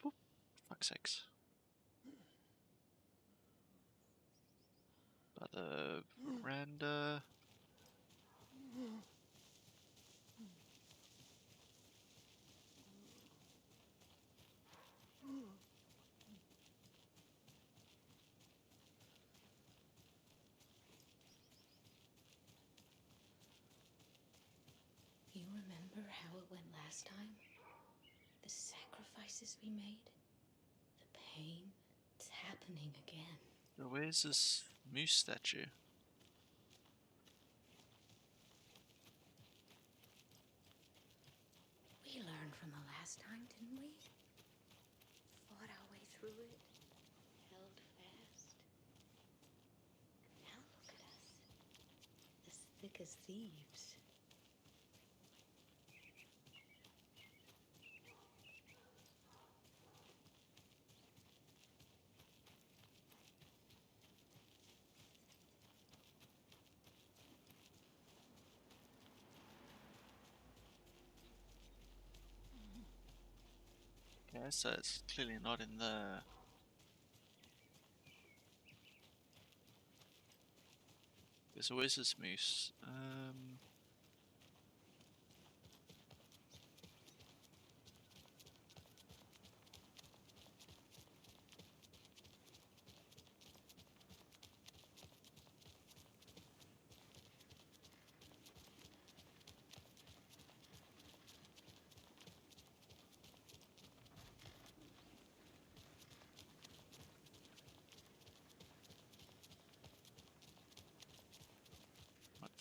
Boop. Fuck's sakes. By the veranda. You remember how it went last time? The sacrifices we made? The pain? It's happening again. So where's this moose statue? We learned from the last time, didn't we? Fought our way through it. Held fast. And now look at us. As thick as thieves. Okay, so it's clearly not in the... Okay, so where's this moose?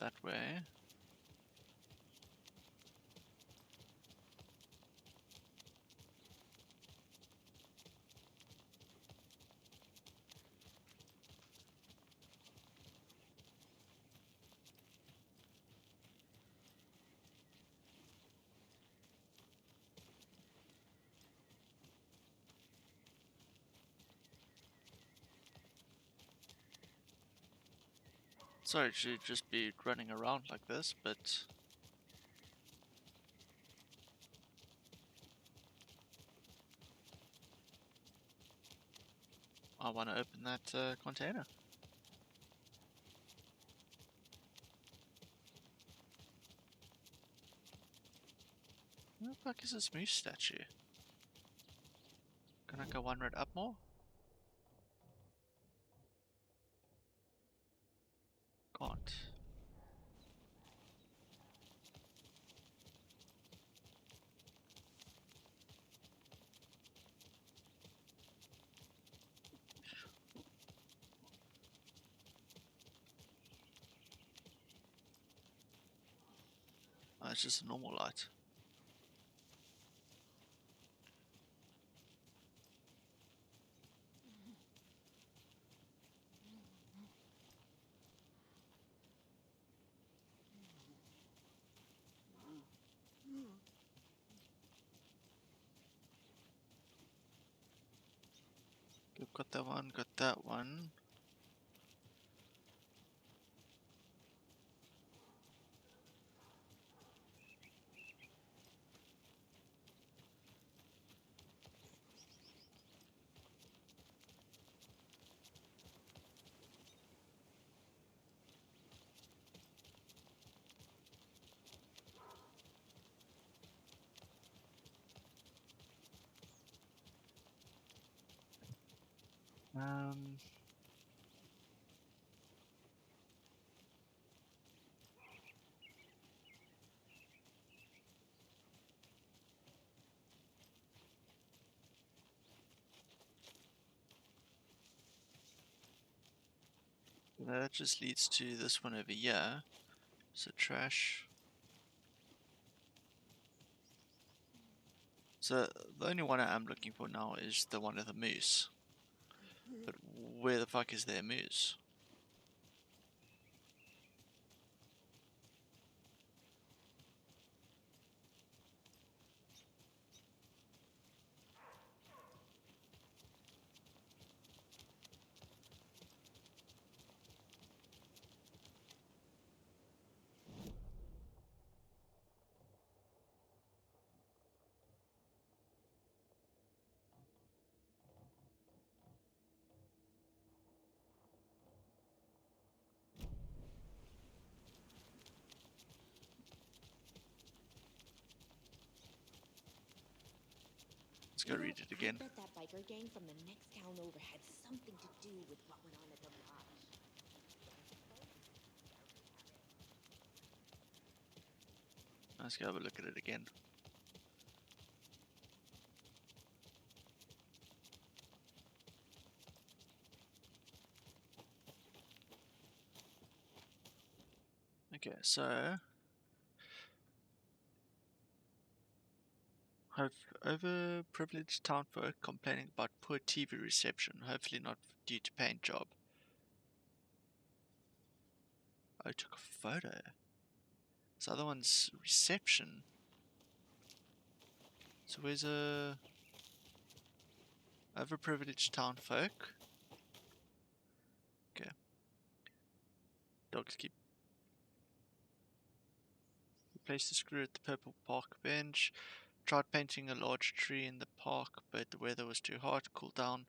that way. Sorry to just be running around like this, but I want to open that container. Where the fuck is this moose statue? Can I go one road up more? Can't. Oh, it's just a normal light. Got that one, got that one. Um, that just leads to this one over here. So trash. So the only one I'm looking for now is the one with the moose. But where the fuck is their moose? Let's go read it again. I bet that biker gang from the next town over had something to do with what went on at the lodge. Let's go have a look at it again. Okay, so have overprivileged townfolk complaining about poor TV reception, hopefully not due to paint job. I took a photo. This other one's reception. So where's a overprivileged townfolk? Okay. Dogs keep. Replaced the screw at the purple park bench. Tried painting a large tree in the park, but the weather was too hot. Cooled down.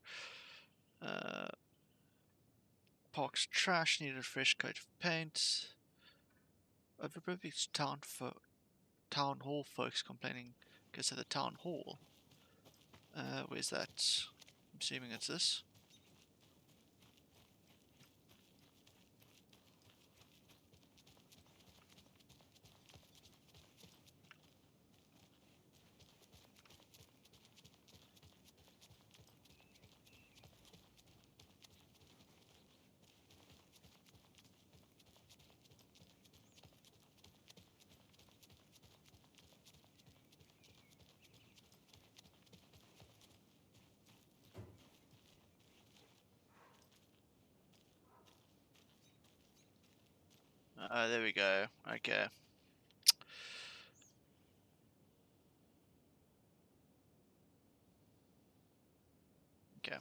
Park's trash needed a fresh coat of paint. Overprivileged town hall folks complaining. Okay, so the town hall. Where's that? I'm assuming it's this. Oh, there we go. Okay. Okay.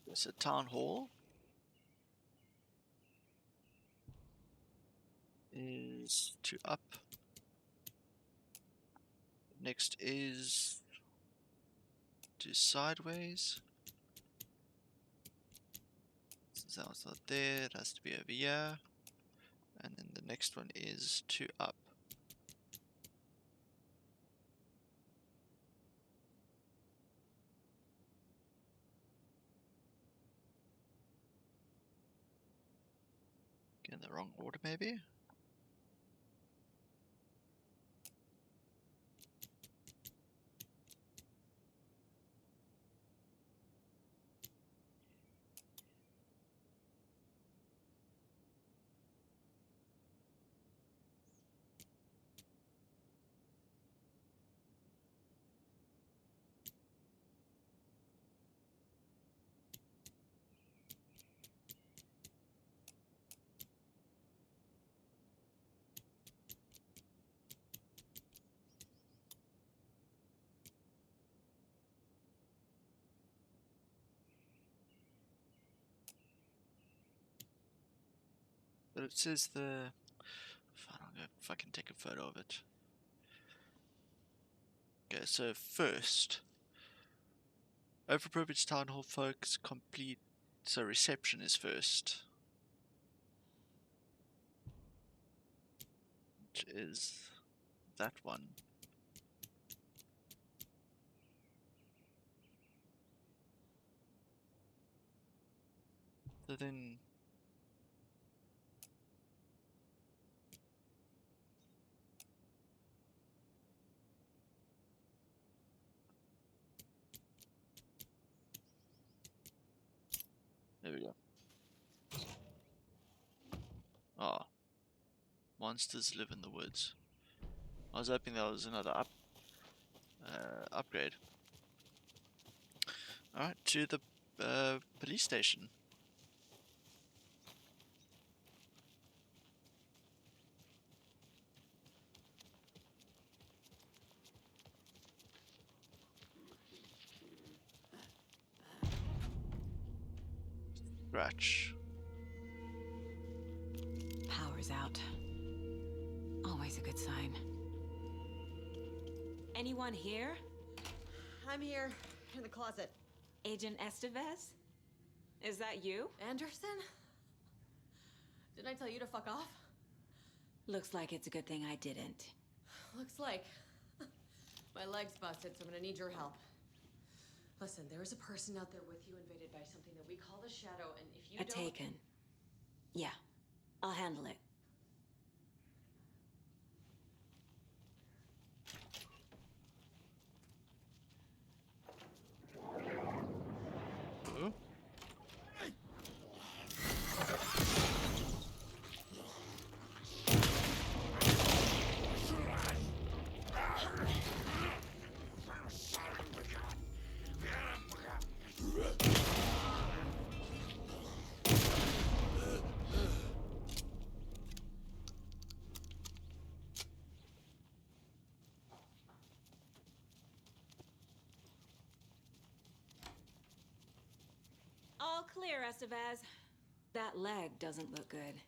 There's a town hall. Is 2 up. Next is 2 sideways. Since that one's not there, it has to be over here. And then the next one is 2 up. In the wrong order, maybe? But it says the... Fine, I'm gonna fucking take a photo of it. Okay, so first... Overprivileged Town Hall folks complete... So reception is first. Which is... that one. So then... There we go. Oh. Monsters live in the woods. I was hoping that was another upgrade. Alright, to the police station. Scratch. Power's out. Always a good sign. Anyone here? I'm here, in the closet. Agent Estevez? Is that you? Anderson? Didn't I tell you to fuck off? Looks like it's a good thing I didn't. Looks like. My leg's busted, so I'm gonna need your help. Listen, there is a person out there with you invaded by something that we call the Shadow, and if you don't... Taken. Yeah, I'll handle it. Ooh. All clear, Estevez. That leg doesn't look good.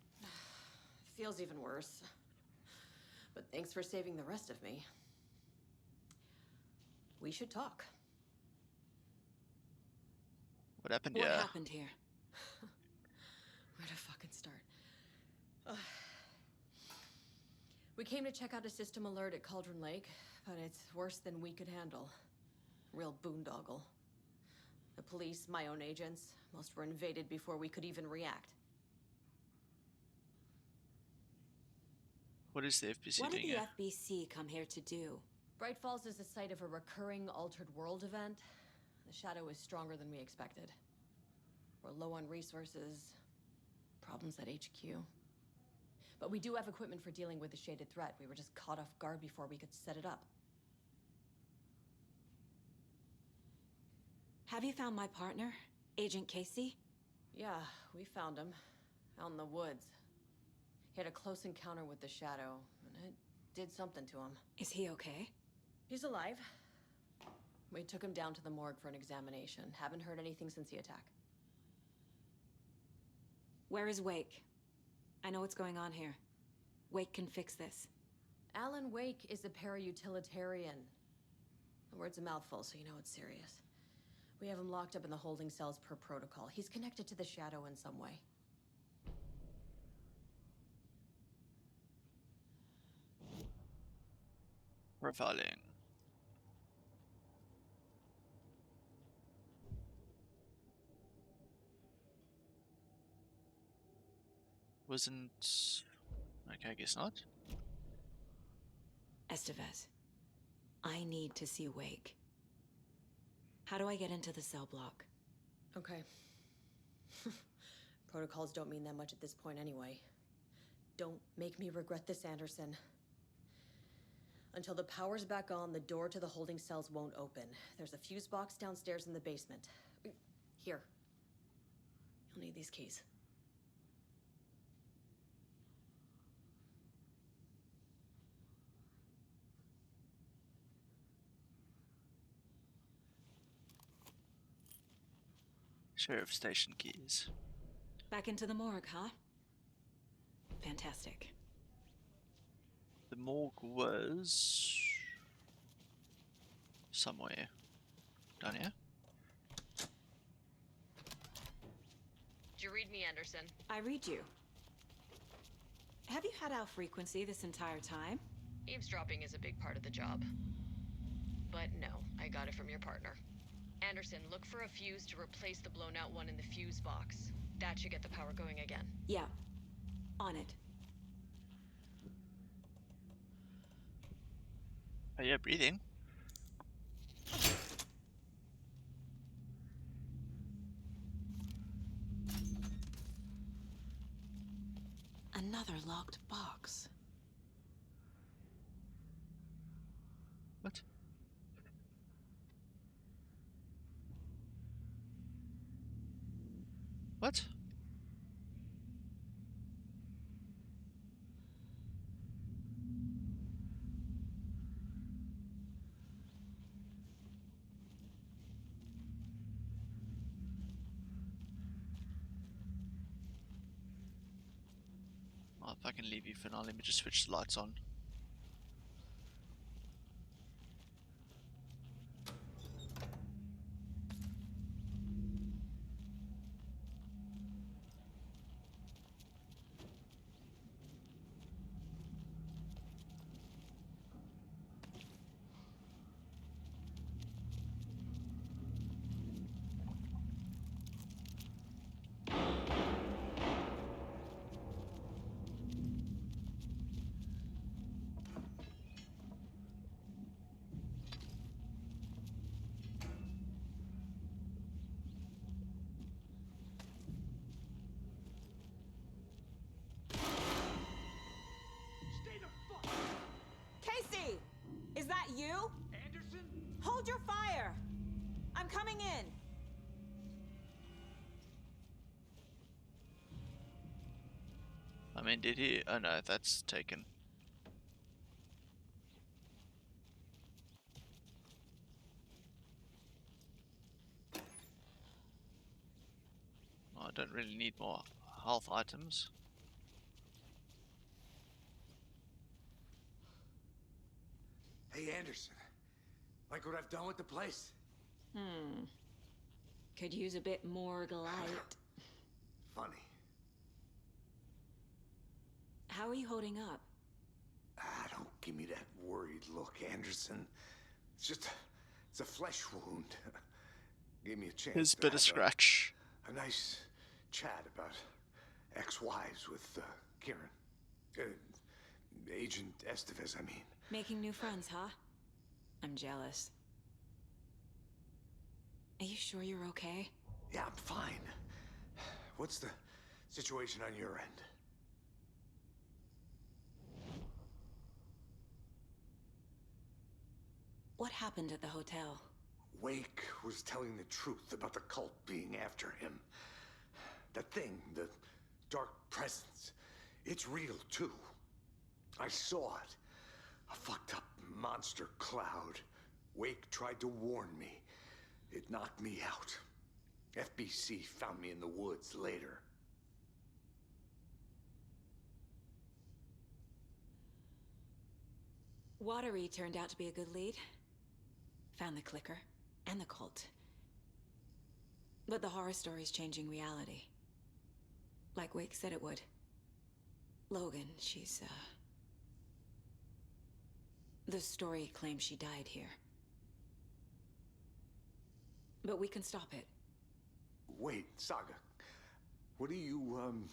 Feels even worse. But thanks for saving the rest of me. We should talk. What happened What here? happened here? Where to fucking start? We came to check out a system alert at Cauldron Lake, but it's worse than we could handle. Real boondoggle. The police, my own agents, most were invaded before we could even react. What is the FBC What doing did here? the FBC come here to do? Bright Falls is the site of a recurring Altered World event. The Shadow is stronger than we expected. We're low on resources. Problems at HQ. But we do have equipment for dealing with the shaded threat. We were just caught off guard before we could set it up. Have you found my partner, Agent Casey? Yeah, we found him. Out in the woods. He had a close encounter with the Shadow, and it did something to him. Is he okay? He's alive. We took him down to the morgue for an examination. Haven't heard anything since the attack. Where is Wake? I know what's going on here. Wake can fix this. Alan Wake is a para-utilitarian. The word's a mouthful, so you know it's serious. We have him locked up in the holding cells per protocol. He's connected to the Shadow in some way. Profiling. Wasn't... Okay, I guess not. Estevez, I need to see Wake. How do I get into the cell block? Okay. Protocols don't mean that much at this point anyway. Don't make me regret this, Anderson. Until the power's back on, the door to the holding cells won't open. There's a fuse box downstairs in the basement. Here. You'll need these keys. Sheriff station keys. Back into the morgue, huh? Fantastic. The morgue was... somewhere. Down here? Did you read me, Anderson? I read you. Have you had our frequency this entire time? Eavesdropping is a big part of the job. But no, I got it from your partner. Anderson, look for a fuse to replace the blown out one in the fuse box. That should get the power going again. Yeah. On it. Oh yeah, breathing. Another locked box. What? What? Oh, if I can leave you for now, let me just switch the lights on. Casey! Is that you? Anderson? Hold your fire! I'm coming in! I mean, did he? Oh no, that's taken. Oh, I don't really need more health items. Hey, Anderson. Like what I've done with the place? Could use a bit more light. Funny. How are you holding up? Don't give me that worried look, Anderson. It's a flesh wound. Gave me a chance. His to bit have of scratch. A nice chat about ex-wives with Kieran. Agent Estevez, I mean. Making new friends, huh? I'm jealous. Are you sure you're okay? Yeah, I'm fine. What's the Situation on your end. What happened at the hotel? Wake was telling the truth about the cult being after him. That thing, the dark presence, it's real too. I saw it. A fucked up monster cloud. Wake tried to warn me. It knocked me out. FBC found me in the woods later. Watery turned out to be a good lead. Found the clicker and the cult. But the horror story's changing reality. Like Wake said it would. Logan, she's, the story claims she died here. But we can stop it. Wait, Saga. What do you,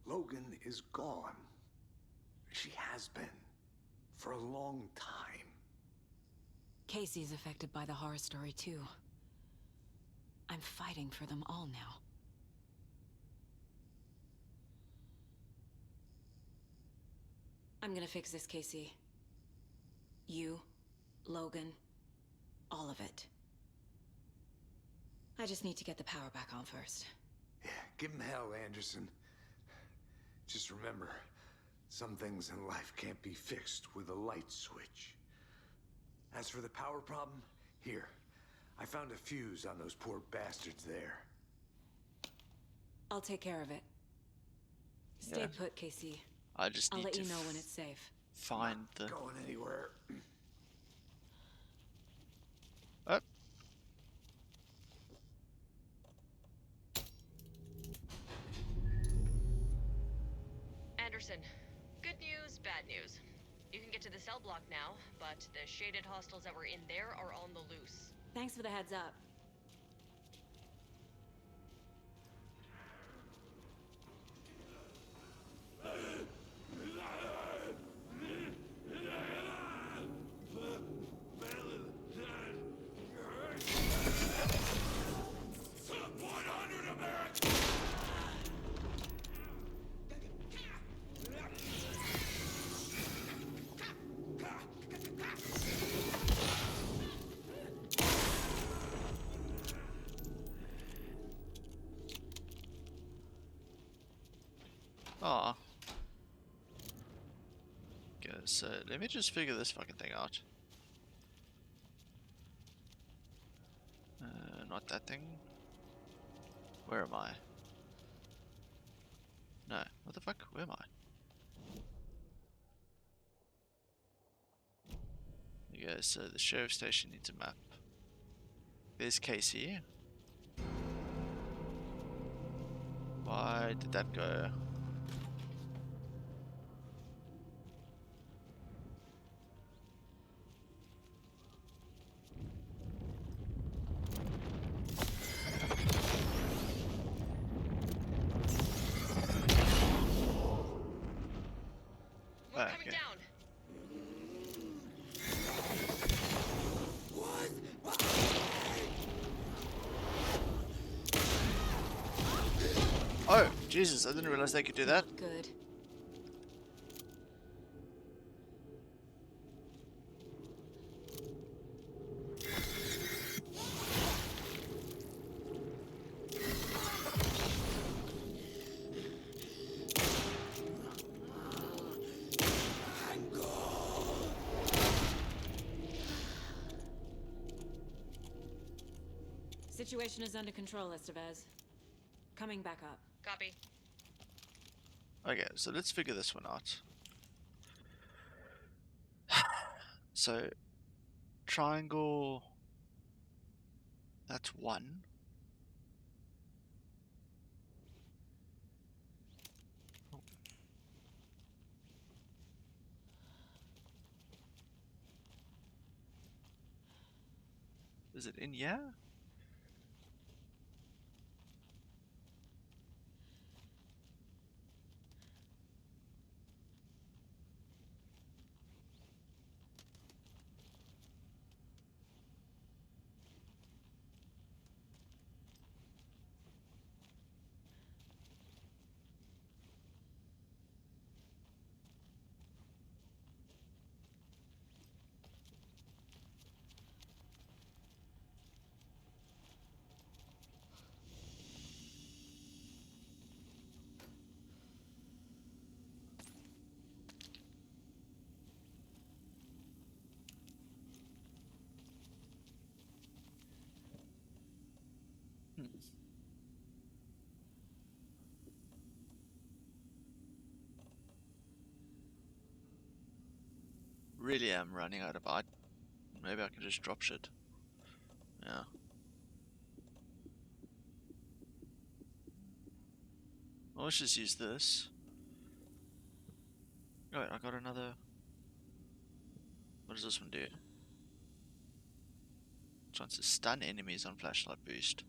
Logan is gone. She has been. For a long time. Casey's affected by the horror story too. I'm fighting for them all now. I'm gonna fix this, Casey. You, Logan, all of it. I just need to get the power back on first. Yeah, give him hell, Anderson. Just remember, some things in life can't be fixed with a light switch. As for the power problem, here. I found a fuse on those poor bastards there. I'll take care of it. Stay Yeah. put, Casey. I just I'll need let to you know when it's safe. find the... Going anywhere. Oh. Anderson, good news, bad news. You can get to the cell block now, but the shaded hostiles that were in there are on the loose. Thanks for the heads up. Aw. Okay, so let me just figure this fucking thing out. Not that thing. Where am I? No, what the fuck? Where am I? There you go, so the sheriff station needs a map. There's Casey. Why did that go? We're coming down. Oh, Jesus, I didn't realize they could do that. Good. Situation is under control, Estevez. Coming back up. Copy. Okay, so let's figure this one out. So, triangle, that's one. Oh. Is it in here? Hmm. Really am running out of maybe I can just drop shit. Yeah. Well, let's just use this. Oh, wait, I got another. What does this one do? Chance to stun enemies on flashlight boost.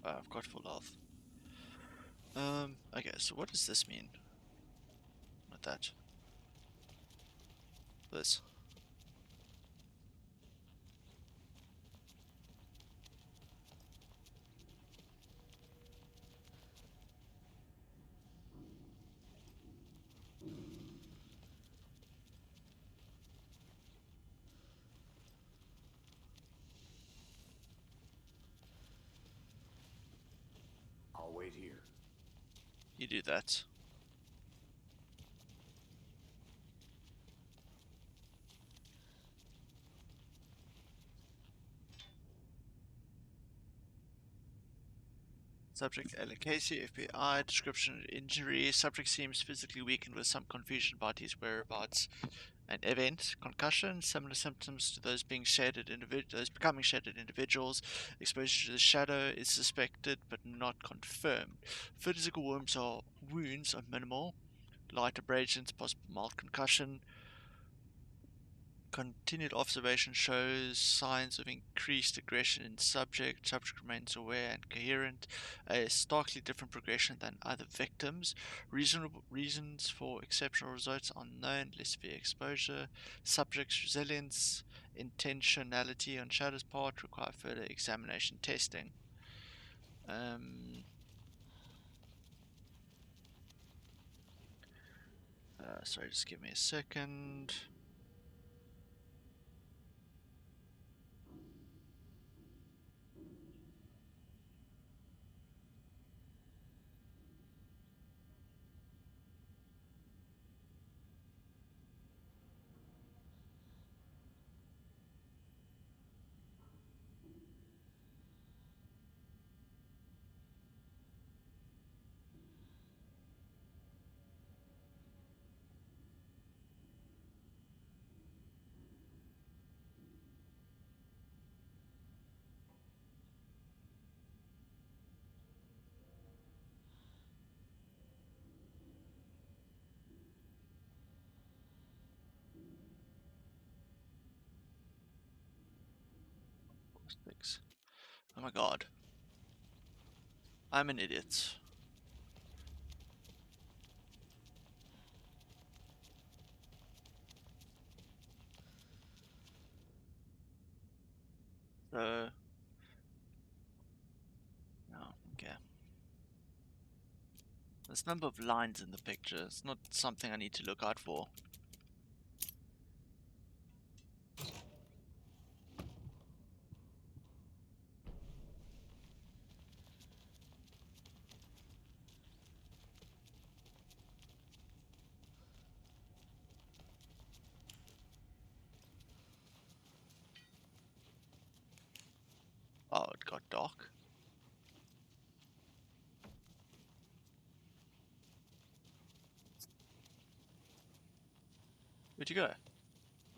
I've got full health. Okay, so what does this mean? Not that. This. I'll wait here. You do that. Subject Casey, FBI, description injury. Subject seems physically weakened with some confusion about his whereabouts. An event, concussion, similar symptoms to those being those becoming shaded individuals. Exposure to the shadow is suspected but not confirmed. Physical wounds are minimal. Light abrasions, possible mild concussion. Continued observation shows signs of increased aggression in subject. Subject remains aware and coherent. A starkly different progression than other victims. Reasonable reasons for exceptional results are unknown. Less severe exposure. Subject's resilience, intentionality on Shadow's part require further examination testing. Sorry, just give me a second. Six. Oh my god. I'm an idiot. So, no, okay. There's number of lines in the picture. It's not something I need to look out for. Oh, it got dark. Where'd you go?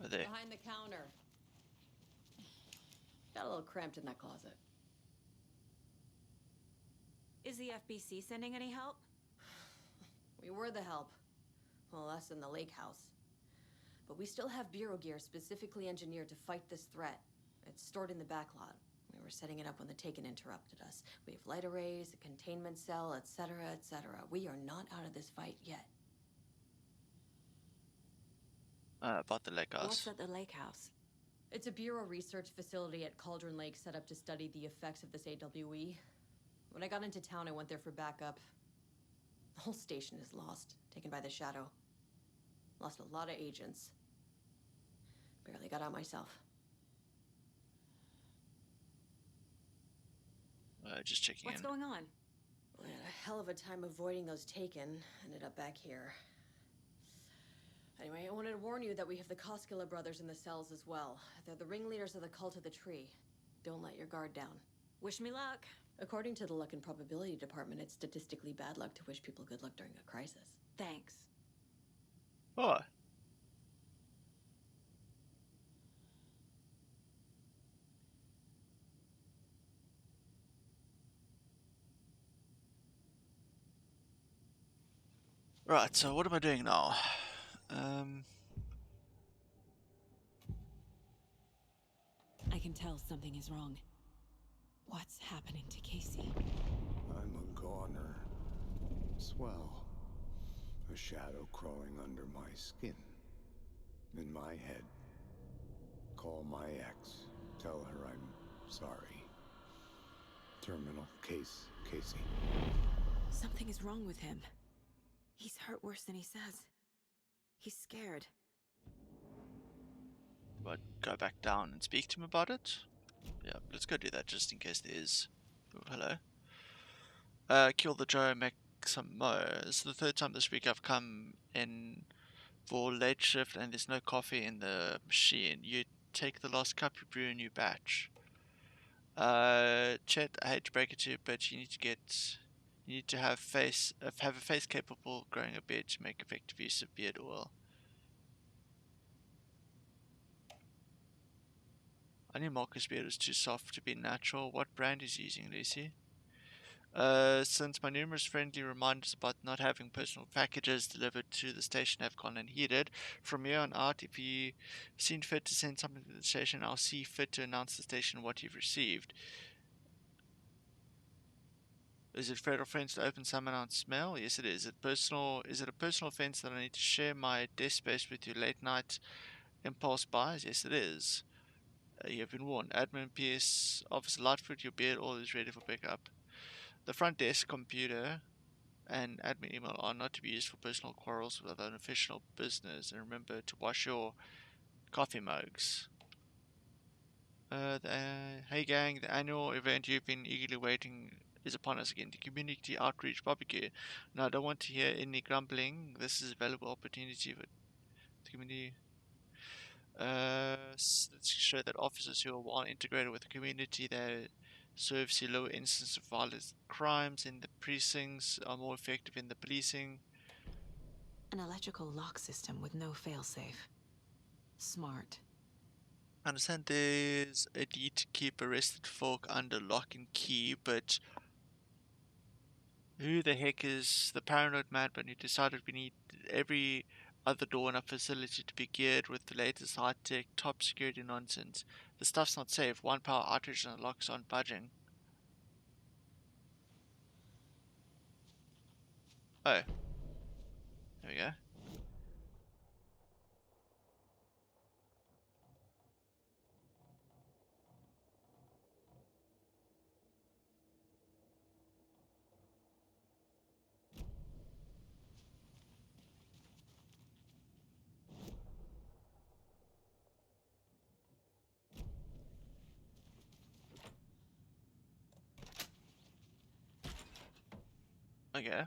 Oh, there. Behind the counter. Got a little cramped in that closet. Is the FBC sending any help? We were the help. Well, us in the lake house. But we still have bureau gear specifically engineered to fight this threat. It's stored in the backlot. We were setting it up when the Taken interrupted us. We have light arrays, a containment cell, etc., etc. We are not out of this fight yet. About the lake house. What's at the lake house? It's a Bureau research facility at Cauldron Lake set up to study the effects of this AWE. When I got into town, I went there for backup. The whole station is lost, taken by the Shadow. Lost a lot of agents. Barely got out myself. Just checking What's in. going on? I had a hell of a time avoiding those taken. Ended up back here. Anyway, I wanted to warn you that we have the Koskela brothers in the cells as well. They're the ringleaders of the Cult of the Tree. Don't let your guard down. Wish me luck. According to the Luck and Probability Department, it's statistically bad luck to wish people good luck during a crisis. Thanks. Oh. Right, so what am I doing now? I can tell something is wrong. What's happening to Casey? I'm a goner. Swell. A shadow crawling under my skin. In my head. Call my ex. Tell her I'm sorry. Terminal case, Casey. Something is wrong with him. He's hurt worse than he says. He's scared. Do I go back down and speak to him about it? Yeah, let's go do that just in case there is. Oh, hello. Kill the Joe, make some mo. It's the third time this week I've come in for late shift and there's no coffee in the machine. You take the last cup, you brew a new batch. Chet, I hate to break it to you, but you need to have a face capable of growing a beard to make effective use of beard oil. I knew Marcus' beard was too soft to be natural. What brand is he using, Lucy? Since my numerous friendly reminders about not having personal packages delivered to the station have gone unheeded, from here on out, if you seen fit to send something to the station, I'll see fit to announce to the station what you've received. Is it federal offense to open some unannounced mail? Yes, it is. Is it a personal offense that I need to share my desk space with you late night impulse buys? Yes, it is. You have been warned. Admin PS Officer Lightfoot, your beard all is ready for pickup. The front desk computer and admin email are not to be used for personal quarrels with other official business. And remember to wash your coffee mugs. Hey gang, the annual event you've been eagerly waiting is upon us again. The community outreach barbecue. Now, I don't want to hear any grumbling. This is a valuable opportunity for the community. Let's show that officers who are well integrated with the community that serve see lower instances of violent crimes in the precincts, are more effective in the policing. An electrical lock system with no failsafe. Smart. I understand there's a need to keep arrested folk under lock and key, but who the heck is the paranoid madman who decided we need every other door in our facility to be geared with the latest high-tech, top security nonsense? The stuff's not safe. One power outage and the locks aren't budging. Oh. There we go. Okay.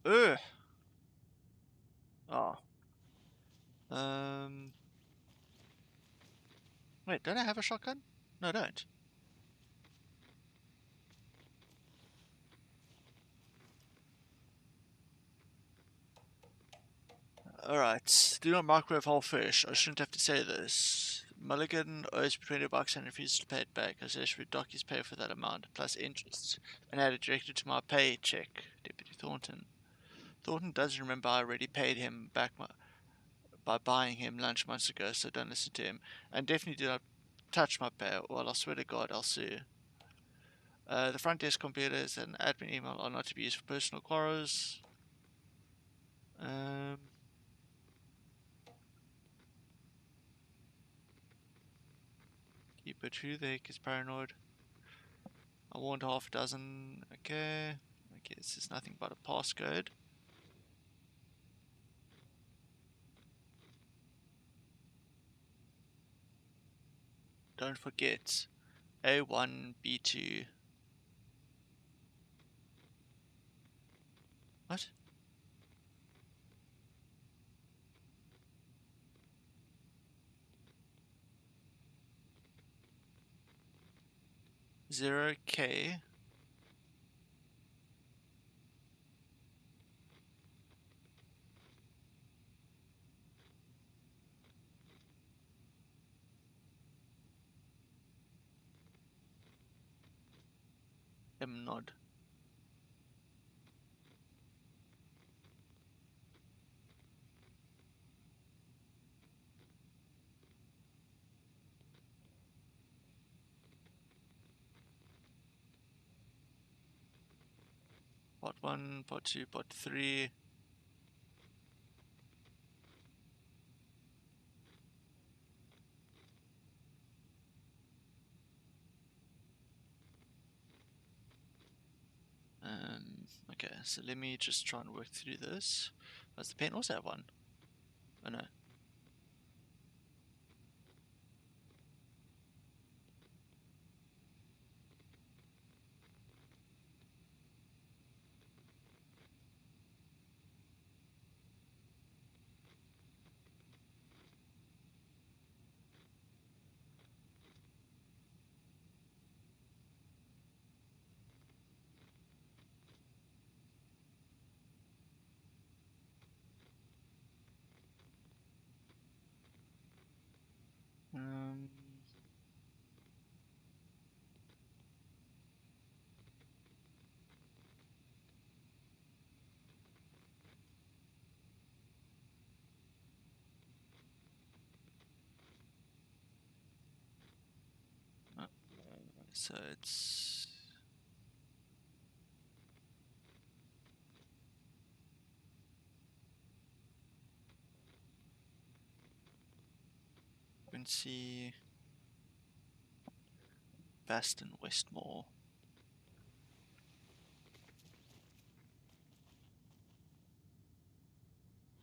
Ugh. Oh. Wait, don't I have a shotgun? No, I don't. Alright. Do not microwave whole fish. I shouldn't have to say this. Mulligan owes me $20 and refuses to pay it back. I suggest we dock his pay for that amount, plus interest, and add it directly to my paycheck. Deputy Thornton. Thornton doesn't remember I already paid him back by buying him lunch months ago, so don't listen to him. And definitely do not touch my pay, or I swear to God I'll sue. The front desk computers and admin email are not to be used for personal quarrels. Um, keep it who the heck is paranoid? I want half a dozen. Okay. Okay, this is nothing but a passcode. Don't forget A1, B2. What? Zero K. M nod. Part 1, part 2, part 3. Okay, so let me just try and work through this. Does the pen also have one? Oh no. Um, uh, so it's Quincy, Baston, Westmore.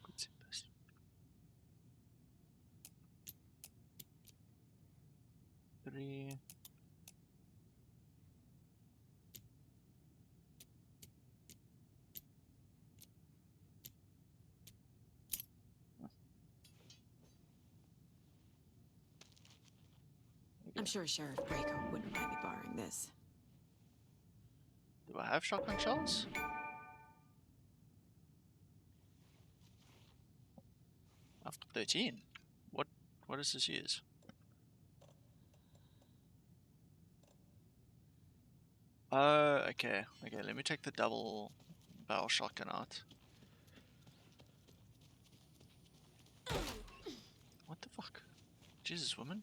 Quincy, Baston. Three. I'm sure Sheriff Breaker wouldn't mind me borrowing this. Do I have shotgun shells? I've got 13. What does this use? Okay. Okay, let me take the double barrel shotgun out. What the fuck? Jesus, woman.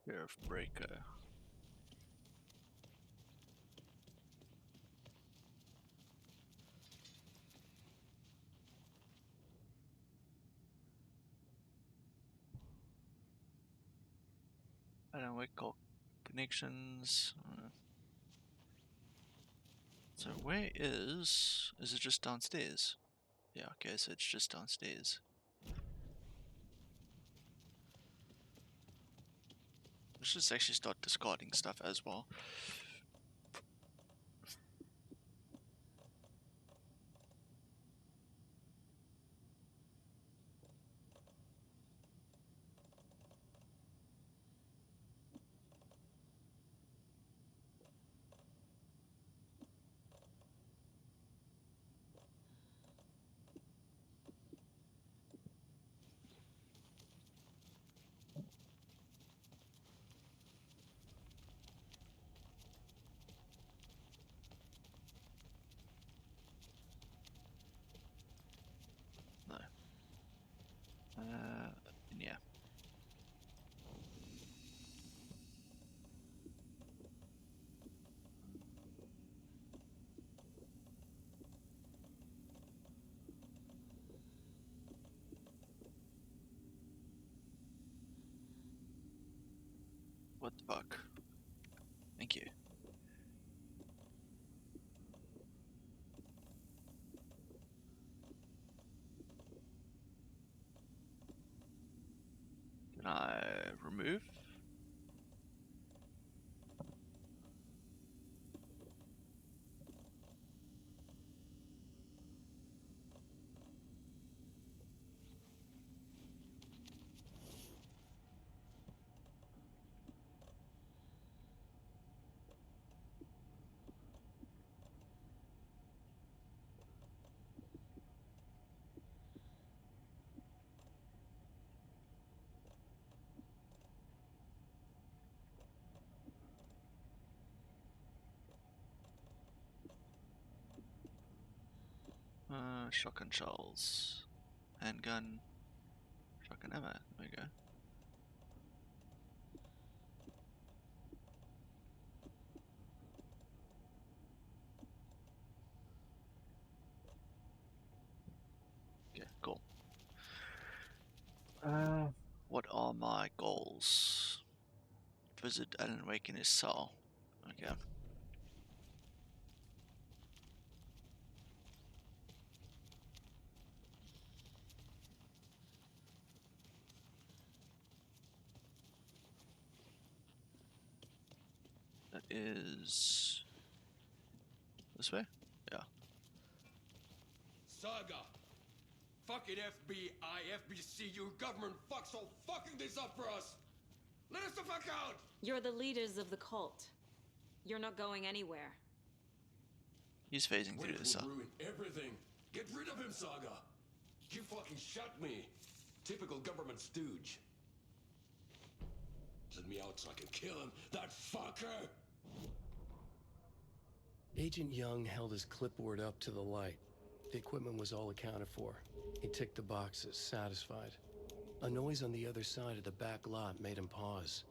Sheriff Breaker. I don't work call connections. So where is it just downstairs? Yeah, okay, so it's just downstairs. Let's just actually start discarding stuff as well. What the fuck? Thank you. Can I remove? Shotgun shells. Handgun. Shotgun ammo. There we go. Okay, cool. What are my goals? Visit Alan Wake in his cell. Okay. That is this way? Yeah. Saga! Fucking FBI, FBC, your government fucks all fucking this up for us! Let us the fuck out! You're the leaders of the cult. You're not going anywhere. He's phasing through this. Wake will ruin everything. Get rid of him, Saga! You fucking shot me. Typical government stooge. Let me out so I can kill him, that fucker! Agent Young held his clipboard up to the light. The equipment was all accounted for. He ticked the boxes, satisfied. A noise on the other side of the back lot made him pause.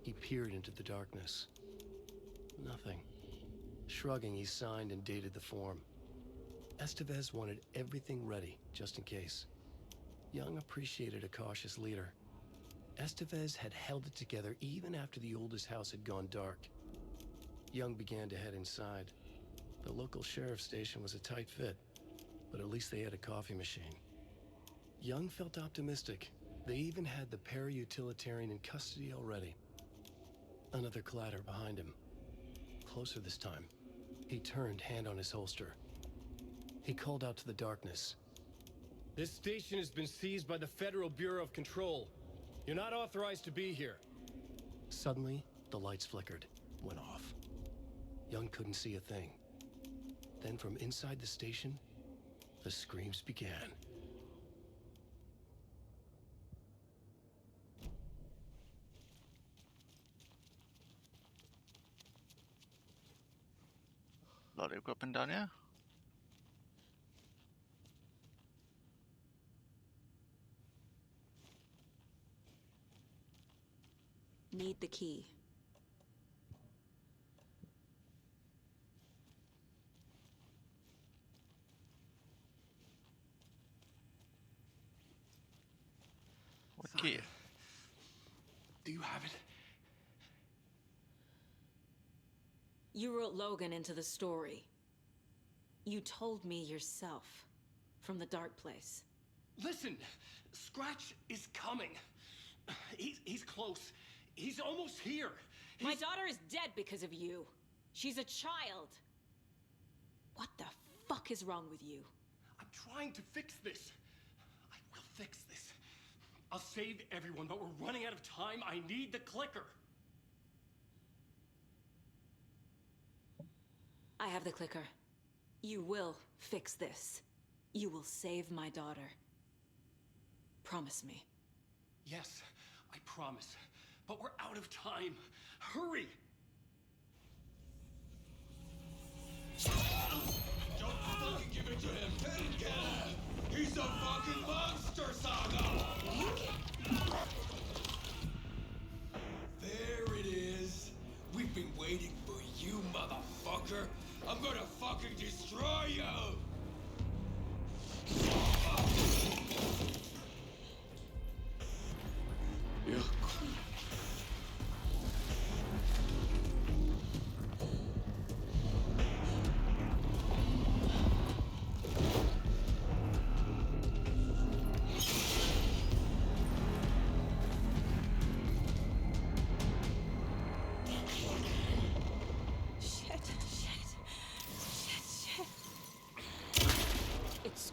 He peered into the darkness. Nothing. Shrugging, he signed and dated the form. Estevez wanted everything ready, just in case. Young appreciated a cautious leader. Estevez had held it together even after the oldest house had gone dark. Young began to head inside. The local sheriff's station was a tight fit, but at least they had a coffee machine. Young felt optimistic. They even had the para-utilitarian in custody already. Another clatter behind him. Closer this time. He turned, hand on his holster. He called out to the darkness. This station has been seized by the Federal Bureau of Control. You're not authorized to be here. Suddenly, the lights flickered, went off. Young couldn't see a thing. Then from inside the station, the screams began. A lot of equipment down here. Need the key. What key? Do you have it? You wrote Logan into the story. You told me yourself. From the dark place. Listen! Scratch is coming. He's close. He's almost here. My daughter is dead because of you. She's a child. What the fuck is wrong with you? I'm trying to fix this. I will fix this. I'll save everyone, but we're running out of time. I need the clicker. I have the clicker. You will fix this. You will save my daughter. Promise me. Yes, I promise. But we're out of time. Hurry! Don't fucking give it to him! Kill him! He's a fucking monster, Saga! There it is! We've been waiting for you, motherfucker! I'm gonna fucking destroy you!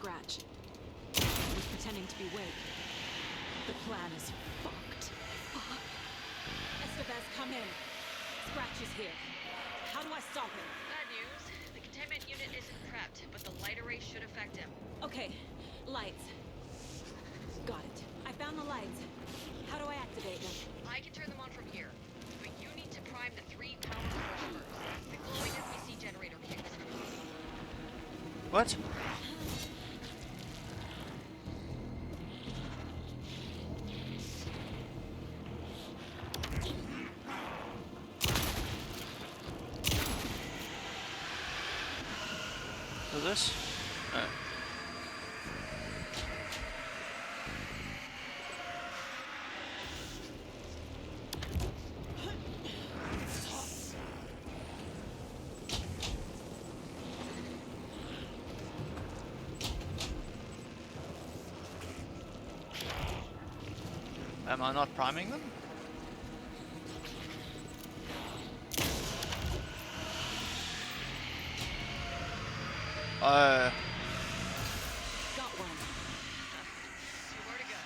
Scratch. He was pretending to be Wake. The plan is fucked. Fuck. Estevez, come in. Scratch is here. How do I stop him? Bad news. The containment unit isn't prepped, but the light array should affect him. Okay, lights. Got it. I found the lights. How do I activate them? I can turn them on from here, but you need to prime the 3 power push first. The glowing FPC generator kicks. What? So this? Am I not priming them? Got one. 2 more to go.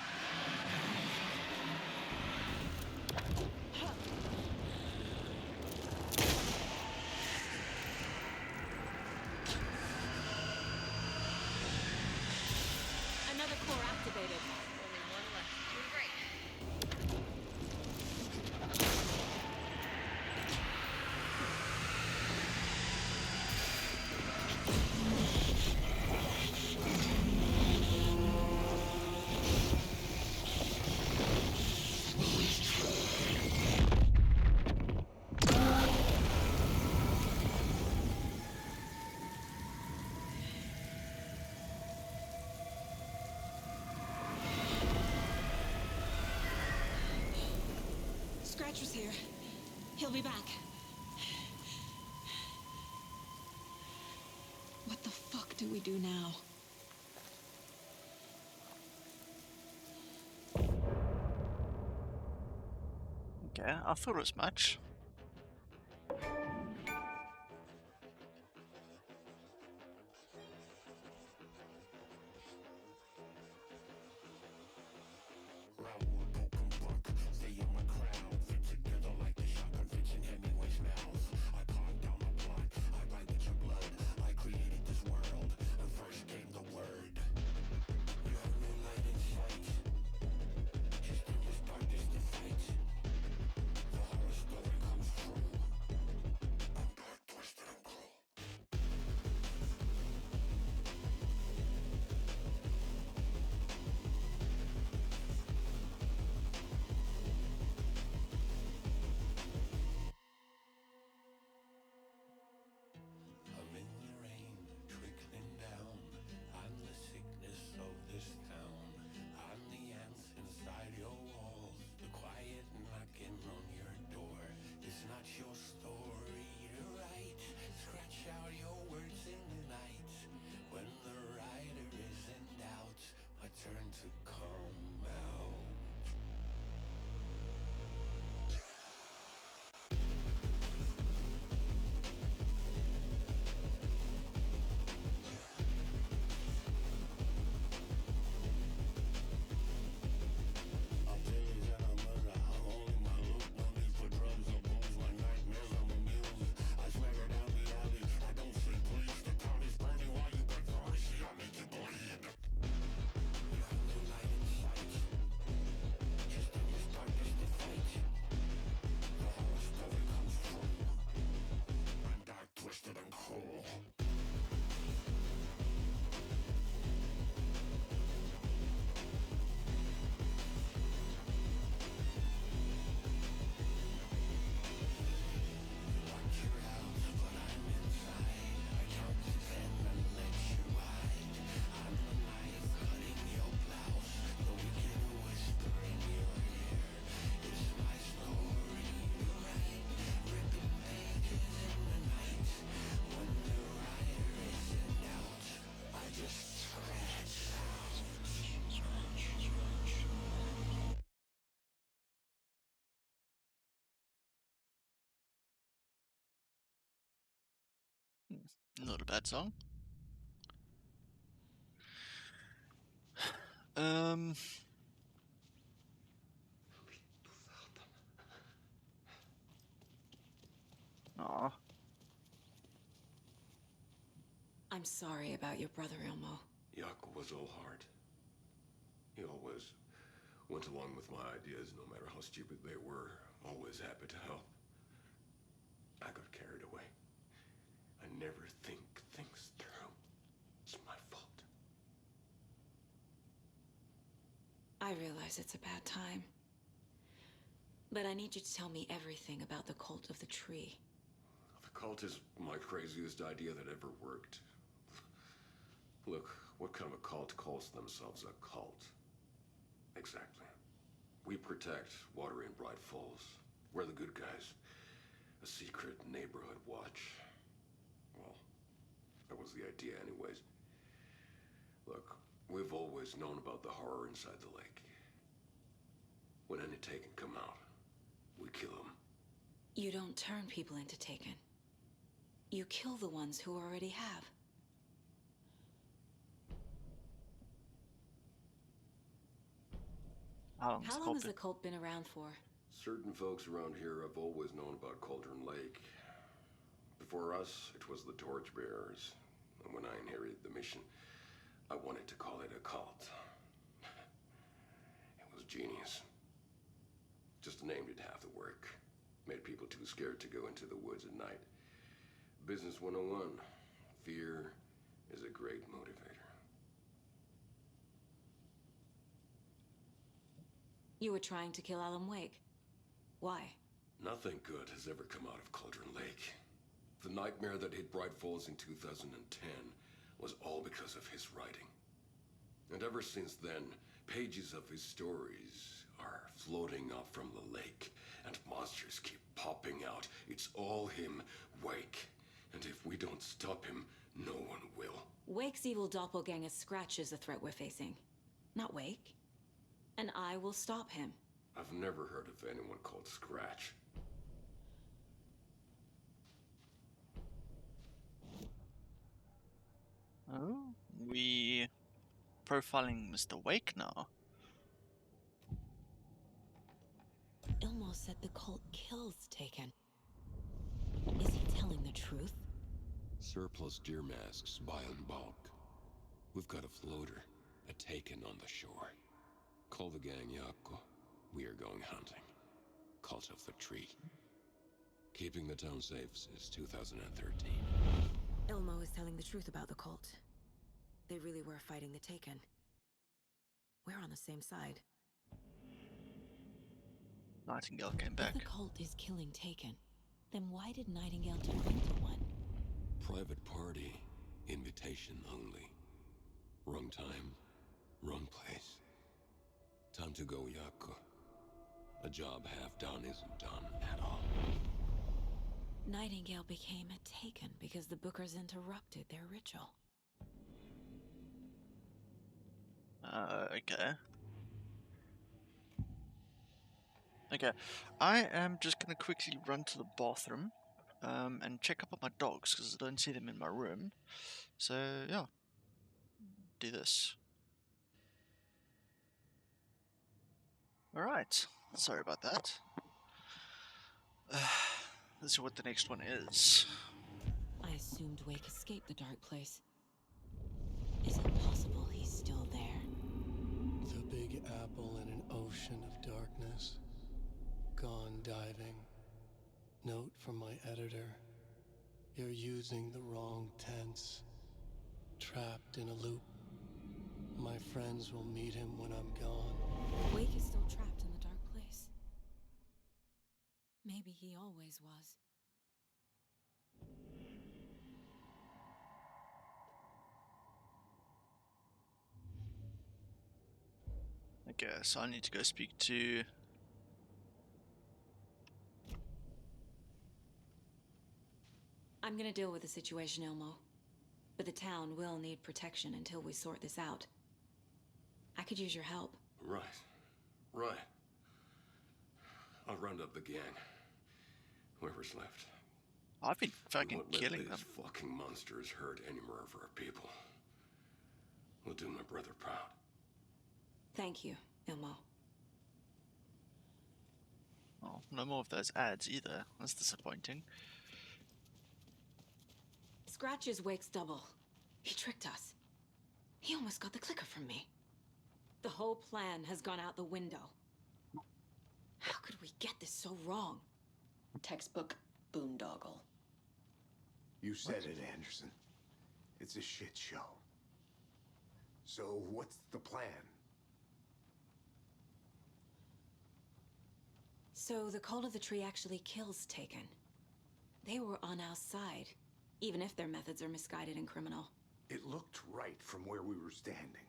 Another core activated. Only 1 left. Doing great. Scratcher's here. He'll be back. What the fuck do we do now? Okay, I thought as much. Not a bad song. Um. Aw. I'm sorry about your brother, Ilmo. Jaakko was all heart. He always went along with my ideas, no matter how stupid they were. Always happy to help. I got carried away. I never think things through. It's my fault. I realize it's a bad time. But I need you to tell me everything about the cult of the tree. The cult is my craziest idea that ever worked. Look, what kind of a cult calls themselves a cult? Exactly. We protect water in Bright Falls. We're the good guys. A secret neighborhood watch. Well, that was the idea anyways. Look, we've always known about the horror inside the lake. When any Taken come out, we kill them. You don't turn people into Taken. You kill the ones who already have. How long has the cult been around for? Certain folks around here have always known about Cauldron Lake. Before us, it was the Torchbearers. And when I inherited the mission, I wanted to call it a cult. It was genius. Just named it half the work. Made people too scared to go into the woods at night. Business 101. Fear is a great motivator. You were trying to kill Alan Wake. Why? Nothing good has ever come out of Cauldron Lake. The nightmare that hit Bright Falls in 2010 was all because of his writing. And ever since then, pages of his stories are floating up from the lake, and monsters keep popping out. It's all him, Wake. And if we don't stop him, no one will. Wake's evil doppelganger Scratch is the threat we're facing, not Wake. And I will stop him. I've never heard of anyone called Scratch. Oh, we profiling Mr. Wake now. Ilmo said the cult kills Taken. Is he telling the truth? Surplus deer masks by in bulk. We've got a floater, a Taken on the shore. Call the gang Jaakko. We are going hunting. Cult of the Tree. Keeping the town safe since 2013. Ilmo is telling the truth about the cult. They really were fighting the Taken. We're on the same side. Nightingale came back. If the cult is killing Taken, then why did Nightingale turn into one? Private party. Invitation only. Wrong time. Wrong place. Time to go, Jaakko. A job half done isn't done at all. Nightingale became a Taken because the Bookers interrupted their ritual. Okay. Okay, I am just gonna quickly run to the bathroom, and check up on my dogs because I don't see them in my room. So yeah, do this. All right. Sorry about that. Let's see what the next one is. I assumed Wake escaped the dark place. Is it possible he's still there? The Big Apple in an ocean of darkness. Gone diving. Note from my editor. You're using the wrong tense. Trapped in a loop. My friends will meet him when I'm gone. Wake is still trapped in the dark place. Maybe he always was. Okay, so I need to go speak to... I'm gonna deal with the situation, Ilmo. But the town will need protection until we sort this out. I could use your help. Right. Right. I'll round up the gang. Whoever's left. I've been fucking killing them. them. These fucking monsters hurt any more of our people. We'll do my brother proud. Thank you, Ilmo. Oh, no more of those ads either. That's disappointing. Scratch is Wake's double. He tricked us. He almost got the clicker from me. The whole plan has gone out the window. How could we get this so wrong? Textbook boondoggle. You said it, Anderson. It's a shit show. So what's the plan? So the cult of the tree actually kills Taken. They were on our side, even if their methods are misguided and criminal. It looked right from where we were standing.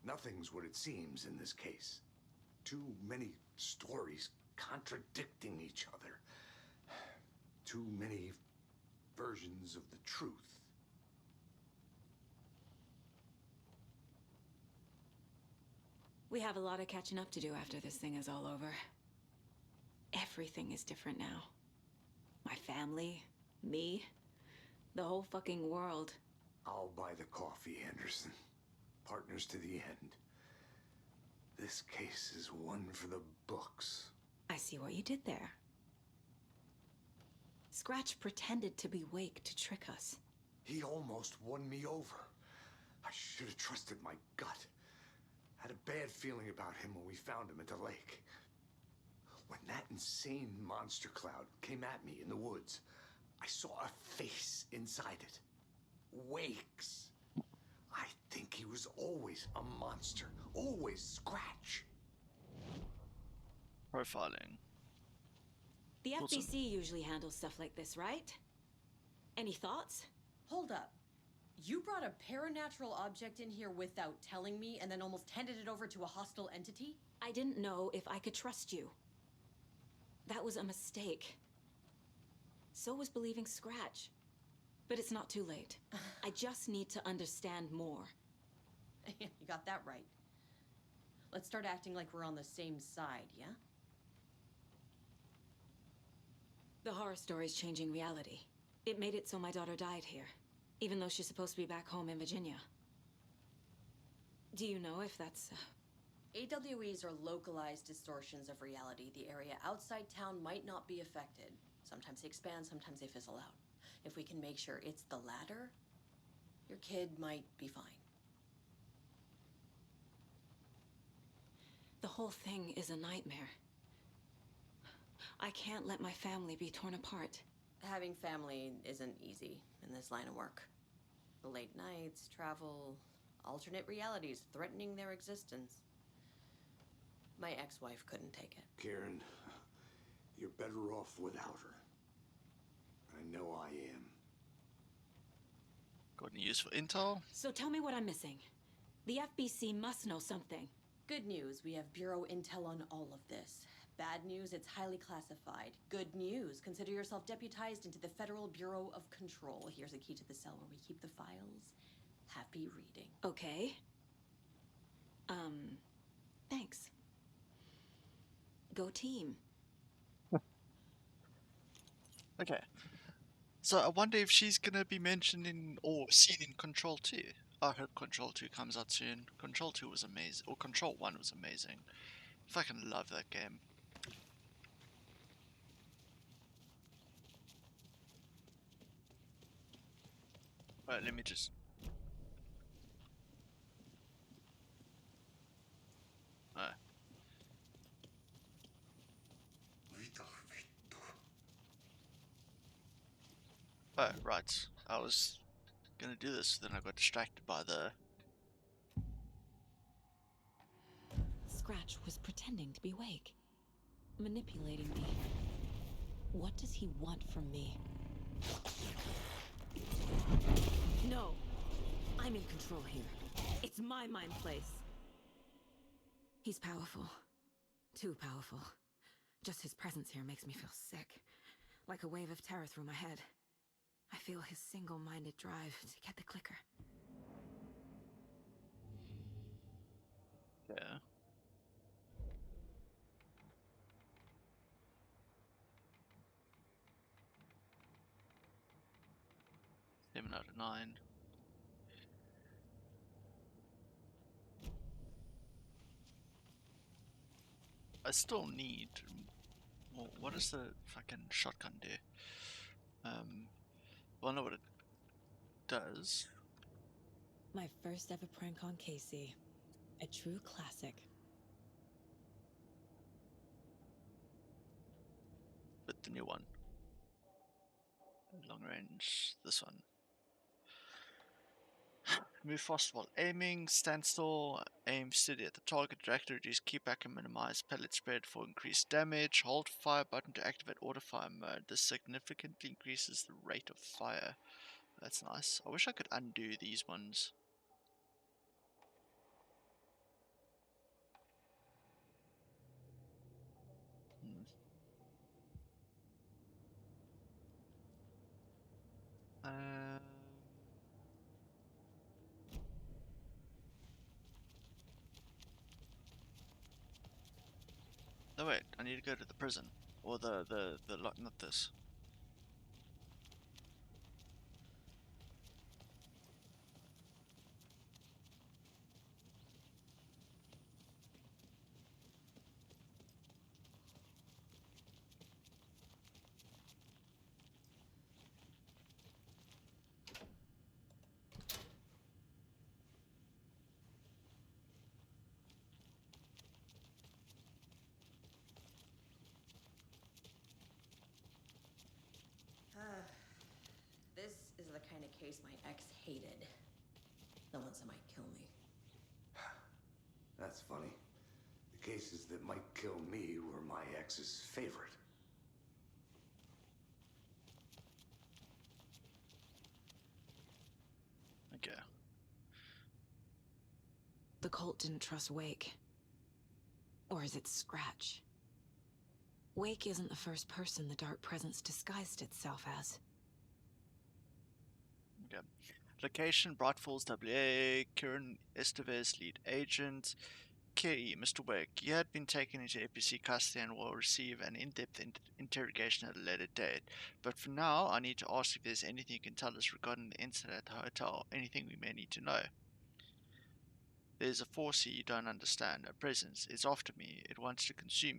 Nothing's what it seems in this case. Too many stories contradicting each other. Too many versions of the truth. We have a lot of catching up to do after this thing is all over. Everything is different now. My family, me, the whole fucking world. I'll buy the coffee, Anderson. Partners to the end. This case is one for the books. I see what you did there. Scratch pretended to be Wake to trick us. He almost won me over. I should have trusted my gut. Had a bad feeling about him when we found him at the lake. When that insane monster cloud came at me in the woods, I saw a face inside it. Wake's. I think he was always a monster. Always Scratch. Profiling. The Awesome. FBC usually handles stuff like this, right? Any thoughts? Hold up. You brought a paranatural object in here without telling me and then almost handed it over to a hostile entity? I didn't know if I could trust you. That was a mistake. So was believing Scratch. But it's not too late. I just need to understand more. You got that right. Let's start acting like we're on the same side, yeah? The horror story's changing reality. It made it so my daughter died here, even though she's supposed to be back home in Virginia. Do you know if that's... AWEs are localized distortions of reality. The area outside town might not be affected. Sometimes they expand, sometimes they fizzle out. If we can make sure it's the latter, your kid might be fine. The whole thing is a nightmare. I can't let my family be torn apart. Having family isn't easy in this line of work. The late nights, travel, alternate realities threatening their existence. My ex-wife couldn't take it. Karen, you're better off without her. I know I am. Got any use for intel? So tell me what I'm missing. The FBC must know something. Good news, we have Bureau intel on all of this. Bad news, it's highly classified. Good news, consider yourself deputized into the Federal Bureau of Control. Here's a key to the cell where we keep the files. Happy reading. Okay. Thanks. Go team. Okay. So I wonder if she's gonna be mentioned in or seen in Control 2. I hope Control 2 comes out soon. Control 2 was amazing, or Control 1 was amazing. Fucking love that game. Alright, let me just... Alright. Oh, right. I was gonna do this, then I got distracted by the... Scratch was pretending to be Wake. Manipulating me. What does he want from me? No! I'm in control here. It's my mind place. He's powerful. Too powerful. Just his presence here makes me feel sick. Like a wave of terror through my head. I feel his single-minded drive to get the clicker. Yeah. Seven out of 9. I still need. Well, what does the fucking shotgun do? Well, I know what it does. My first ever prank on Casey. A true classic. But the new one. Long range, this one. Move fast while aiming, stand still, aim steady at the target, drag to reduce keepback and minimize pellet spread for increased damage, hold fire button to activate auto fire mode. This significantly increases the rate of fire. That's nice. I wish I could undo these ones. Um, no wait, I need to go to the prison. Or the not this. This is the kind of case my ex hated. The ones that might kill me. That's funny. The cases that might kill me were my ex's favorite. Okay. The cult didn't trust Wake. Or is it Scratch? Wake isn't the first person the Dark Presence disguised itself as. Okay. Location, Bright Falls, WA, Kieran Estevez, lead agent. Key, Mr. Wake, you had been taken into APC custody and will receive an in-depth interrogation at a later date. But for now, I need to ask if there's anything you can tell us regarding the incident at the hotel, anything we may need to know. There's a force here you don't understand, a presence. It's after me. It wants to consume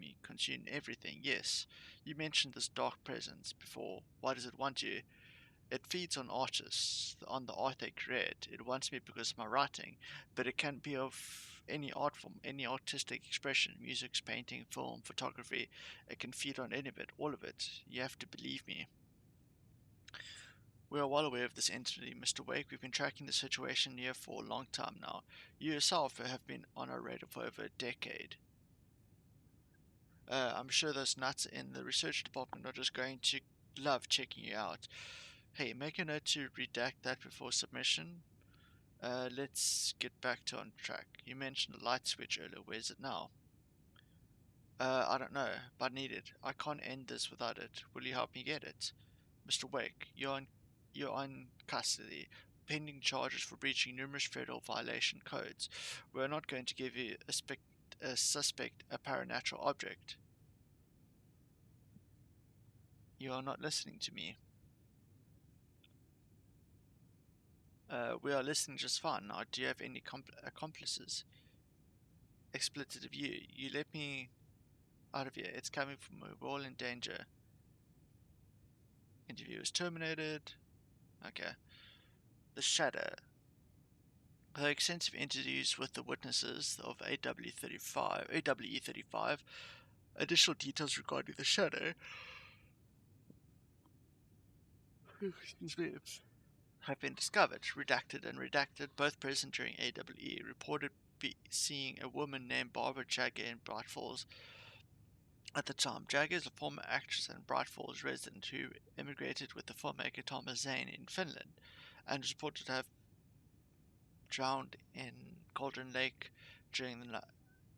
everything. Yes, you mentioned this dark presence before. Why does it want you? It feeds on artists, on the art they create. It wants me because of my writing, but it can be of any art form, any artistic expression, music, painting, film, photography. It can feed on any of it, all of it. You have to believe me. We are well aware of this entity, Mr. Wake. We've been tracking the situation here for a long time now. You yourself have been on our radar for over a decade. I'm sure those nuts in the research department are just going to love checking you out. Hey, make a note to redact that before submission. Let's get back to on track. You mentioned a light switch earlier. Where's it now? I don't know, but I need it. I can't end this without it. Will you help me get it? Mr. Wake, you're on custody, pending charges for breaching numerous federal violation codes. We're not going to give you a suspect a paranatural object. You are not listening to me. We are listening just fine. Now, do you have any accomplices? Expletive you let me out of here. It's coming from me. We're all in danger. Interview is terminated. Okay. The Shadow. Her extensive interviews with the witnesses of AWE35, additional details regarding the Shadow excuse me, have been discovered, redacted and redacted, both present during AWE, reported seeing a woman named Barbara Jagger in Bright Falls at the time. Jagger is a former actress and Bright Falls resident who immigrated with the filmmaker Thomas Zane in Finland and is reported to have drowned in Cauldron Lake during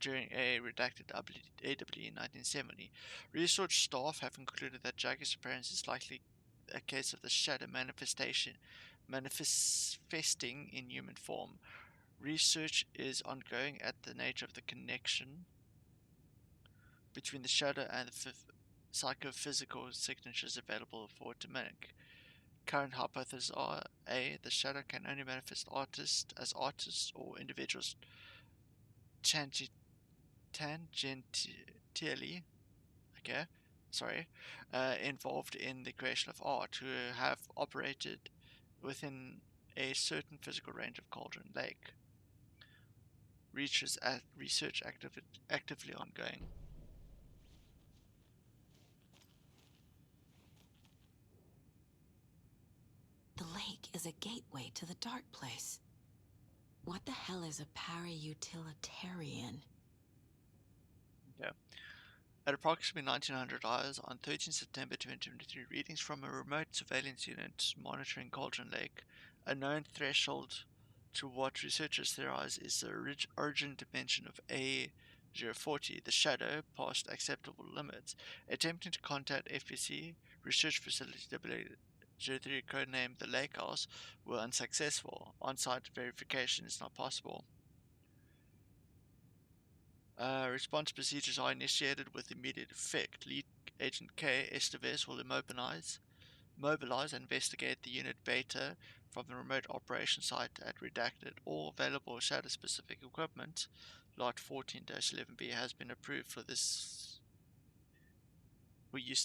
a redacted AWE in 1970. Research staff have concluded that Jagger's appearance is likely a case of the shadow manifesting in human form. Research is ongoing at the nature of the connection between the shadow and the psychophysical signatures available for it to mimic. Current hypotheses are A. The shadow can only manifest as artists or individuals Tilly, okay, sorry, involved in the creation of art who have operated within a certain physical range of Cauldron Lake. Research actively ongoing. The lake is a gateway to the dark place. What the hell is a para-utilitarian? Okay. At approximately 1900 hours on 13 September 2023, readings from a remote surveillance unit monitoring Cauldron Lake, a known threshold to what researchers theorize is the origin dimension of A040, the shadow, past acceptable limits, attempting to contact FPC research facility W03, codenamed the Lake House, were unsuccessful. On-site verification is not possible. Response procedures are initiated with immediate effect. Lead Agent K. Estevez will mobilize and investigate the unit beta from the remote operation site at redacted. All available shadow-specific equipment, Lot 14-11B, has been approved for use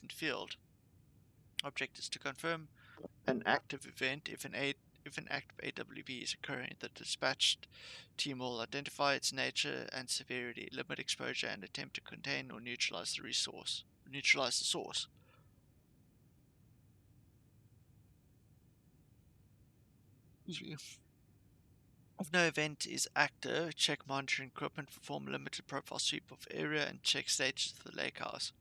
in field. Object is to confirm an active event if an active AWB is occurring. The dispatched team will identify its nature and severity, limit exposure, and attempt to contain or neutralize the source. If no event is active, check monitoring equipment, perform a limited profile sweep of area, and check status of the lake house.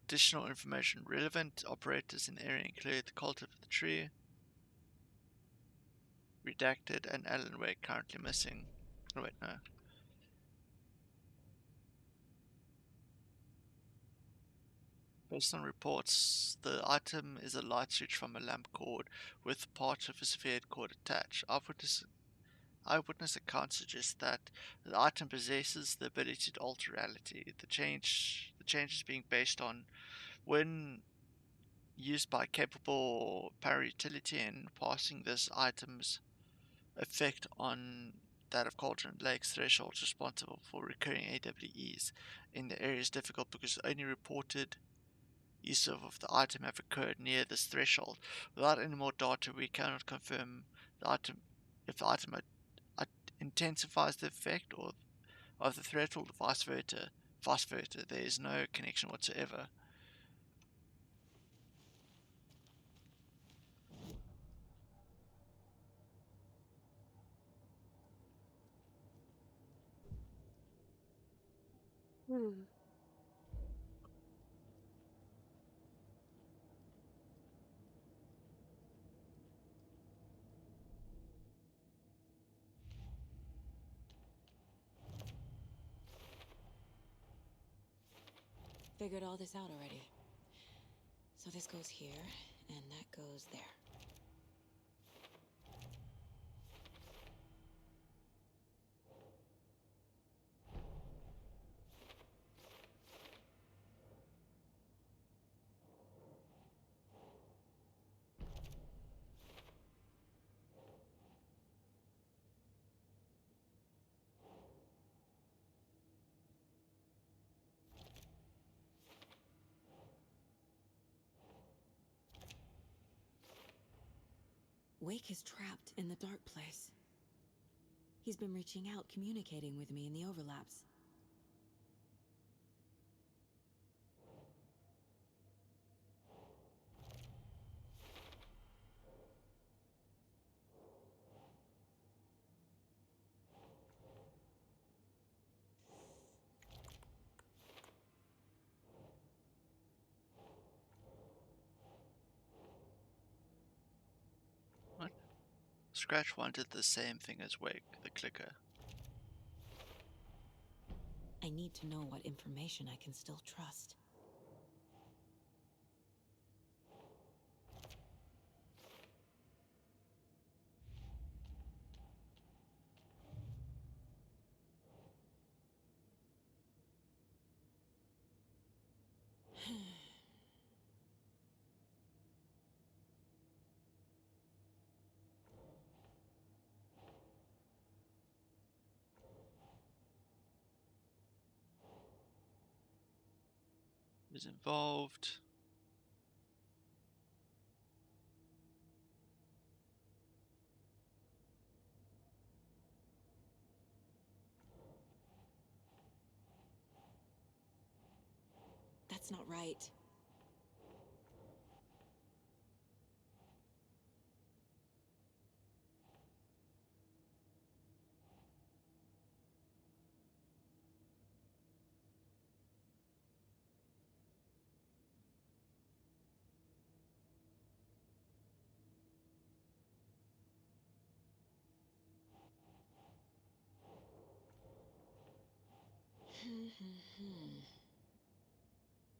Additional information. Relevant operators in the area include the cult of the tree, redacted, and Alan Wake, currently missing. Oh wait, no. Based on reports, the item is a light switch from a lamp cord with part of a sphered cord attached. Eyewitness accounts suggest that the item possesses the ability to alter reality. The change is being based on when used by capable para-utility and passing this item's effect on that of Cauldron Lake's thresholds responsible for recurring AWEs in the area is difficult because only reported use of the item have occurred near this threshold. Without any more data, we cannot confirm if the item intensifies the effect or of the threshold, vice versa. There is no connection whatsoever. Figured all this out already. So this goes here, and that goes there. Wake is trapped in the dark place. He's been reaching out, communicating with me in the overlaps. What? Scratch wanted the same thing as Wake, the clicker. I need to know what information I can still trust. is involved. That's not right.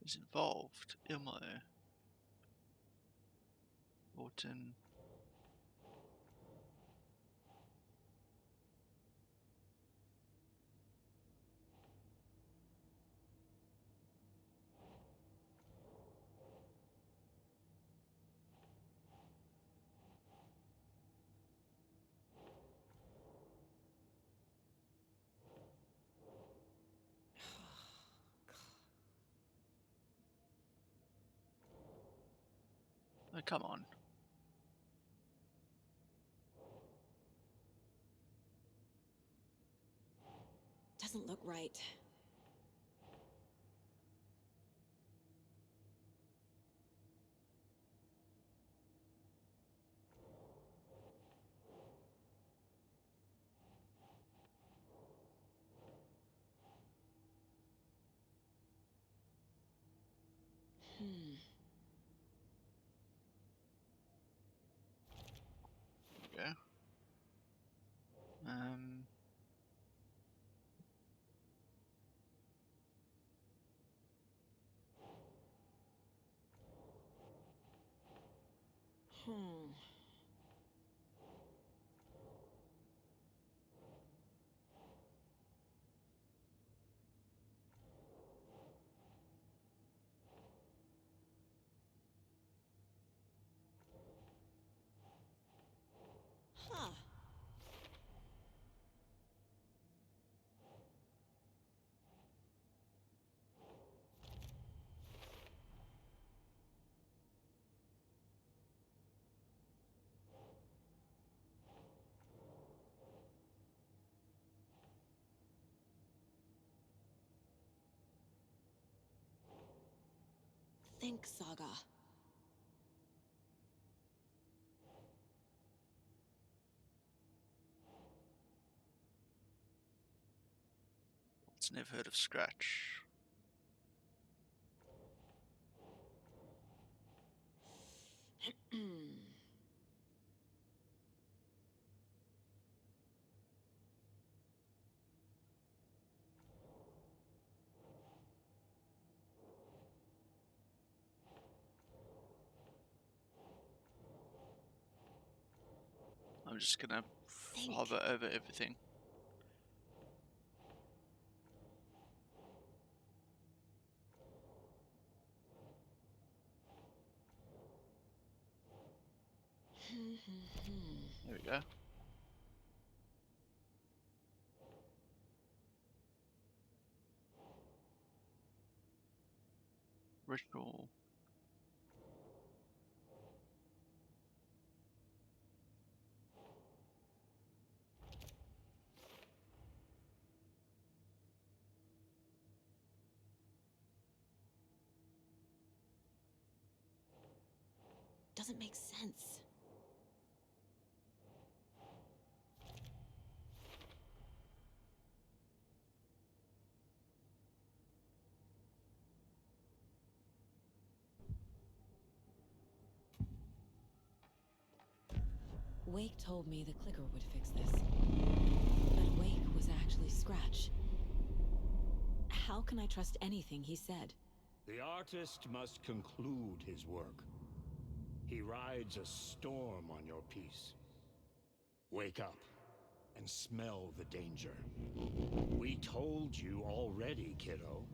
Is involved. Ilmo. Orton. Oh, come on. Doesn't look right. Yeah. Huh. Think, Saga. It's never heard of Scratch. I'm just gonna hover over everything. There we go. Ritual. Doesn't make sense. Wake told me the clicker would fix this. But Wake was actually Scratch. How can I trust anything he said? The artist must conclude his work. He rides a storm on your piece. Wake up and smell the danger. We told you already, kiddo.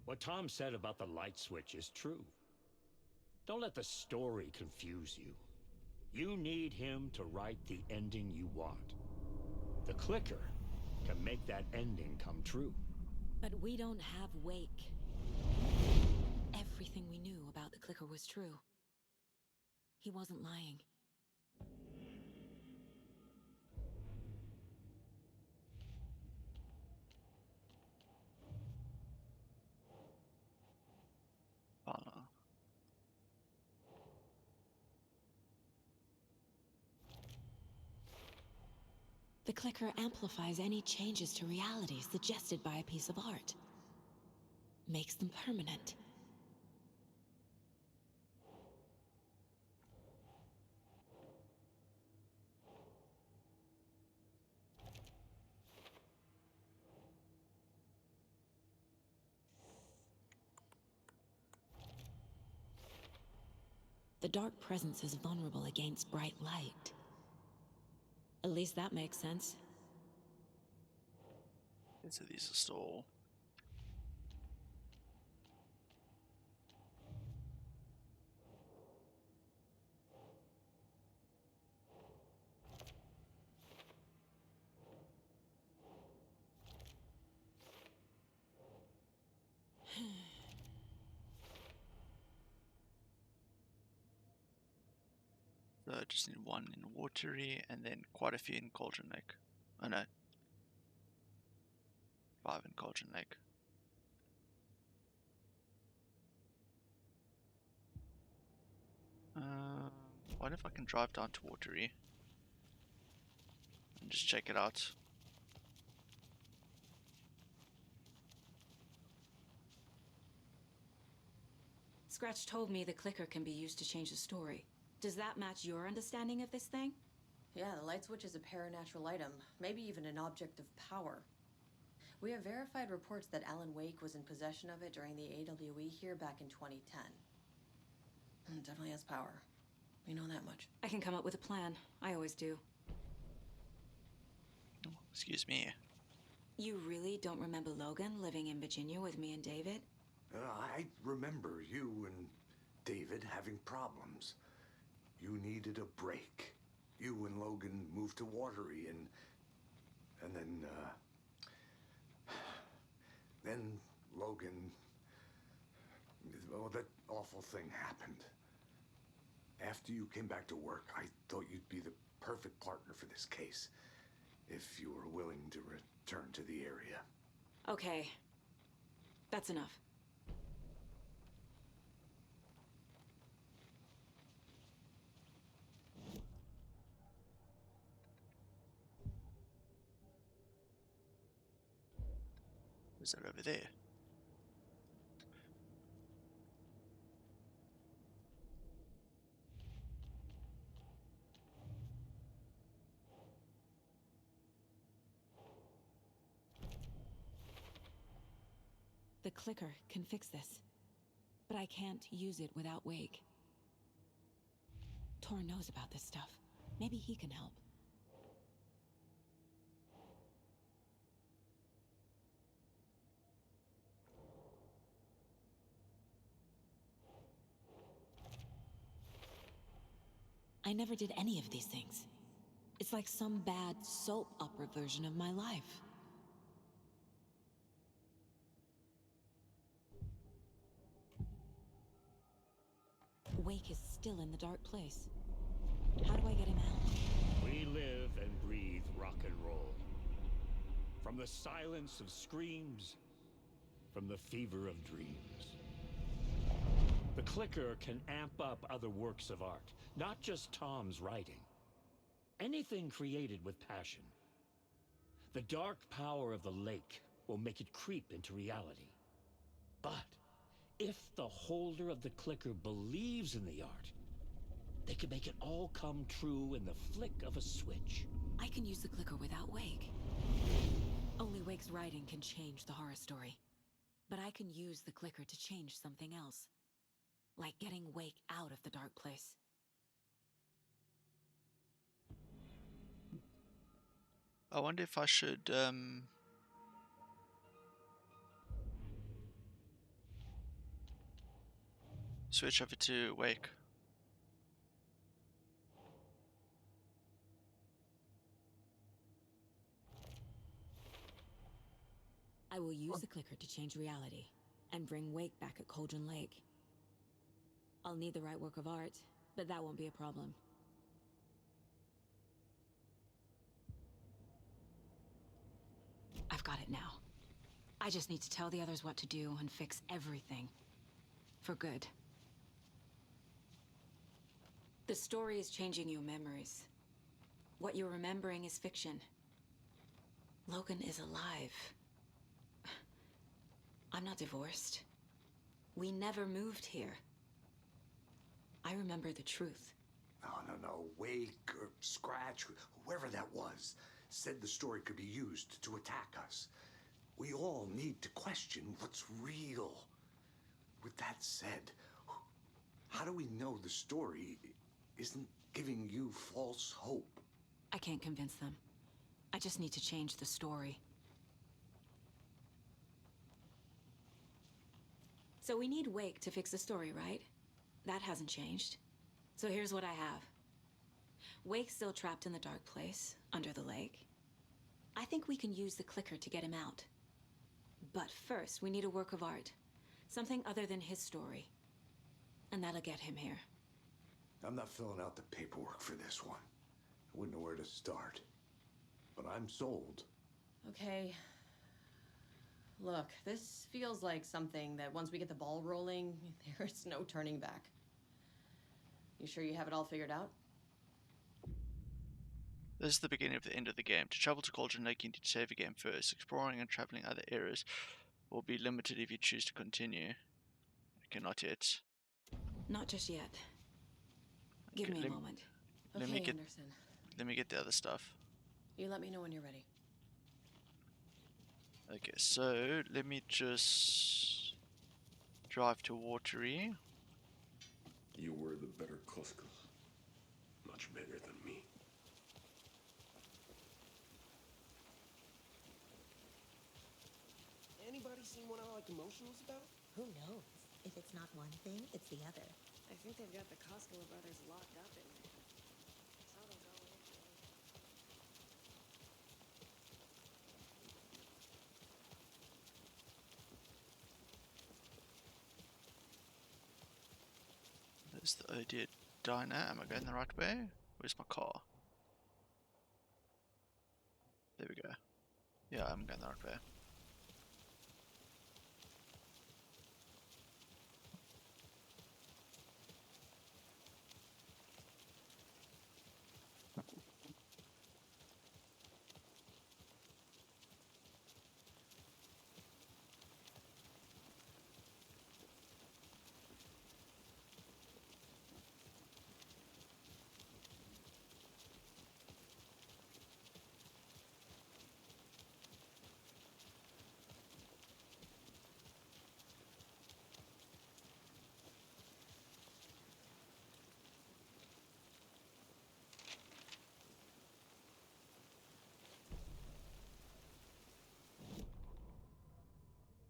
What Tom said about the light switch is true. Don't let the story confuse you. You need him to write the ending you want. The clicker can make that ending come true. But we don't have Wake. everything we knew about the clicker was true. He wasn't lying. The clicker amplifies any changes to reality suggested by a piece of art. Makes them permanent. The dark presence is vulnerable against bright light. At least that makes sense. So these are still... So I just need one in watery and then quite a few in Cauldron Lake. Oh no. 5 in Cauldron Lake. What if I can drive down to watery and just check it out? Scratch told me the clicker can be used to change the story. Does that match your understanding of this thing? Yeah, the light switch is a paranatural item, maybe even an object of power. We have verified reports that Alan Wake was in possession of it during the AWE here back in 2010. It definitely has power. We know that much. I can come up with a plan. I always do. Oh, excuse me. You really don't remember Logan living in Virginia with me and David? I remember you and David having problems. You needed a break. You and Logan moved to Watery and then Logan, well, that awful thing happened. After you came back to work, I thought you'd be the perfect partner for this case, if you were willing to return to the area. Okay. That's enough. Is that over there? The clicker can fix this. But I can't use it without Wake. Tor knows about this stuff. Maybe he can help. I never did any of these things. It's like some bad soap opera version of my life. Wake is still in the dark place. How do I get him out? We live and breathe rock and roll. From the silence of screams, from the fever of dreams. The clicker can amp up other works of art, not just Tom's writing. Anything created with passion. The dark power of the lake will make it creep into reality. But if the holder of the clicker believes in the art, they can make it all come true in the flick of a switch. I can use the clicker without Wake. Only Wake's writing can change the horror story. But I can use the clicker to change something else. Like getting Wake out of the dark place. I wonder if I should switch over to Wake. I will use the clicker to change reality and bring Wake back at Cauldron Lake. I'll need the right work of art, but that won't be a problem. I've got it now. I just need to tell the others what to do and fix everything. For good. The story is changing your memories. What you're remembering is fiction. Logan is alive. I'm not divorced. We never moved here. I remember the truth. No. Wake or Scratch, whoever that was, said the story could be used to attack us. We all need to question what's real. With that said, how do we know the story isn't giving you false hope? I can't convince them. I just need to change the story. So we need Wake to fix the story, right? That hasn't changed. So here's what I have. Wake's still trapped in the dark place, under the lake. I think we can use the clicker to get him out. But first, we need a work of art. Something other than his story. And that'll get him here. I'm not filling out the paperwork for this one. I wouldn't know where to start. But I'm sold. Okay. Look, this feels like something that once we get the ball rolling, there's no turning back. You sure you have it all figured out? This is the beginning of the end of the game. To travel to Cauldron Lake, you need to save a game first. Exploring and traveling other areas will be limited if you choose to continue. Okay, not yet. Not just yet. Give me a moment. Let Okay, me get Anderson. Let me get the other stuff. You let me know when you're ready. Okay, so let me just drive to Watery. You were the better Cusco. Much better than me. Anybody seen what I like emotionals about? Who knows? If it's not one thing, it's the other. I think they've got the Costco brothers locked up in there. Saw those all over. There's the Odear Diner. Am I going the right way? Where's my car? There we go. Yeah, I'm going the right way.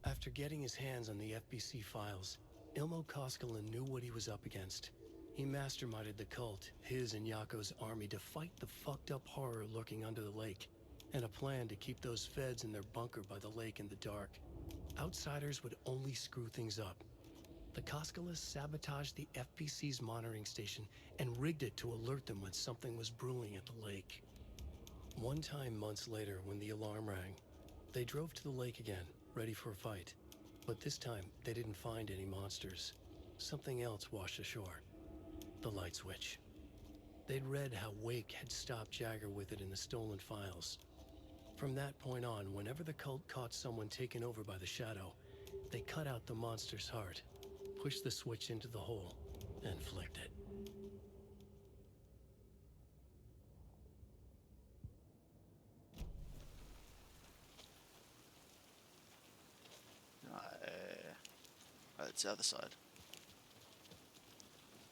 After getting his hands on the FBC files, Ilmo Koskinen knew what he was up against. He masterminded the cult, his and Yako's army, to fight the fucked up horror lurking under the lake, and a plan to keep those feds in their bunker by the lake in the dark. Outsiders would only screw things up. The Koskinen sabotaged the FBC's monitoring station and rigged it to alert them when something was brewing at the lake. One time months later, when the alarm rang, they drove to the lake again, ready for a fight. But this time, they didn't find any monsters. Something else washed ashore. The light switch. They'd read how Wake had stopped Jagger with it in the stolen files. From that point on, whenever the cult caught someone taken over by the Shadow, they cut out the monster's heart, pushed the switch into the hole, and flicked it. That's the other side.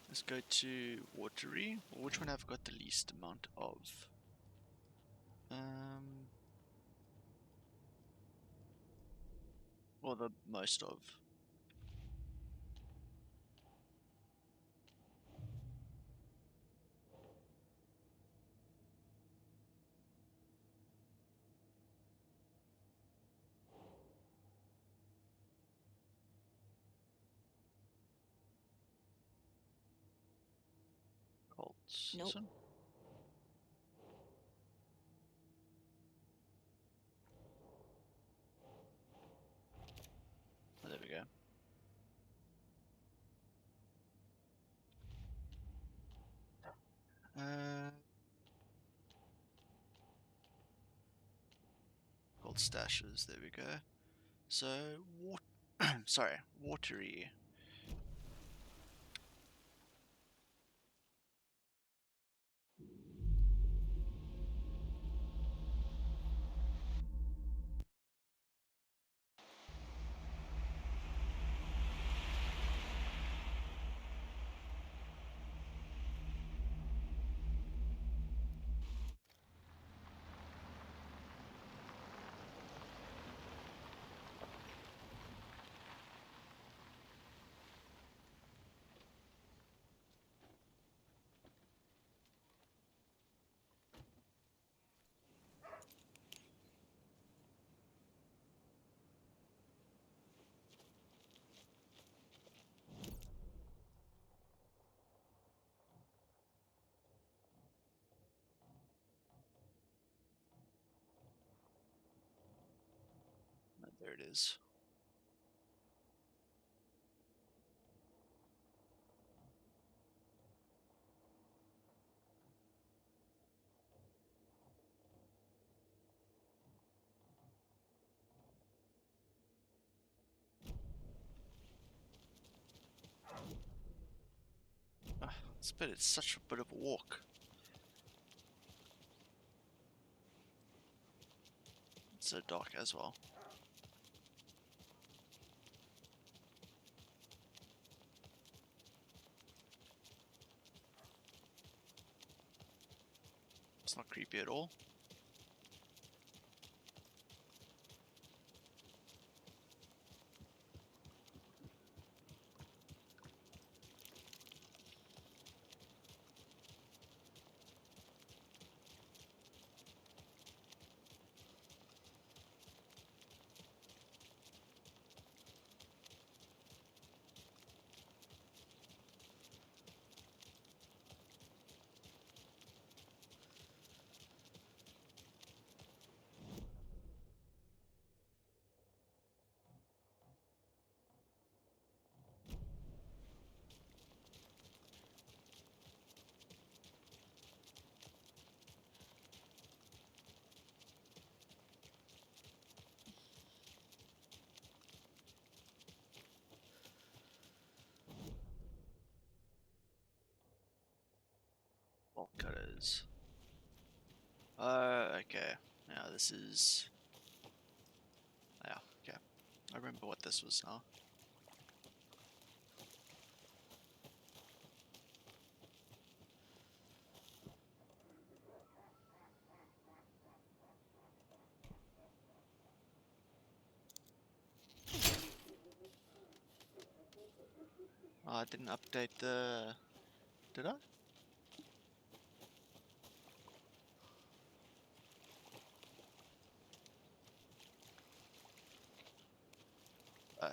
Let's go to Watery. Which one have I got the least amount of? Or the most of? Nope. This one? Oh, there we go. Gold stashes, there we go. So, sorry, watery. There it is. It's such a bit of a walk. It's so dark as well. It's not creepy at all. Bolt cutters. Okay. Now this is... Yeah, okay. I remember what this was now. Oh, I didn't update the... Did I? Oh.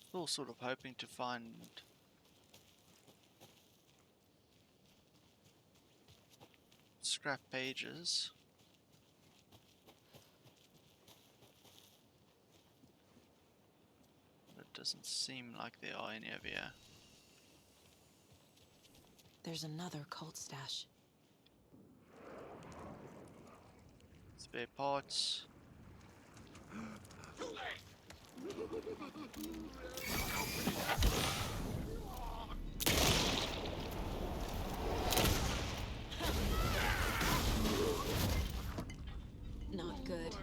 Still sort of hoping to find scrap pages. But it doesn't seem like there are any over here. There's another cult stash. Spare parts. Not good.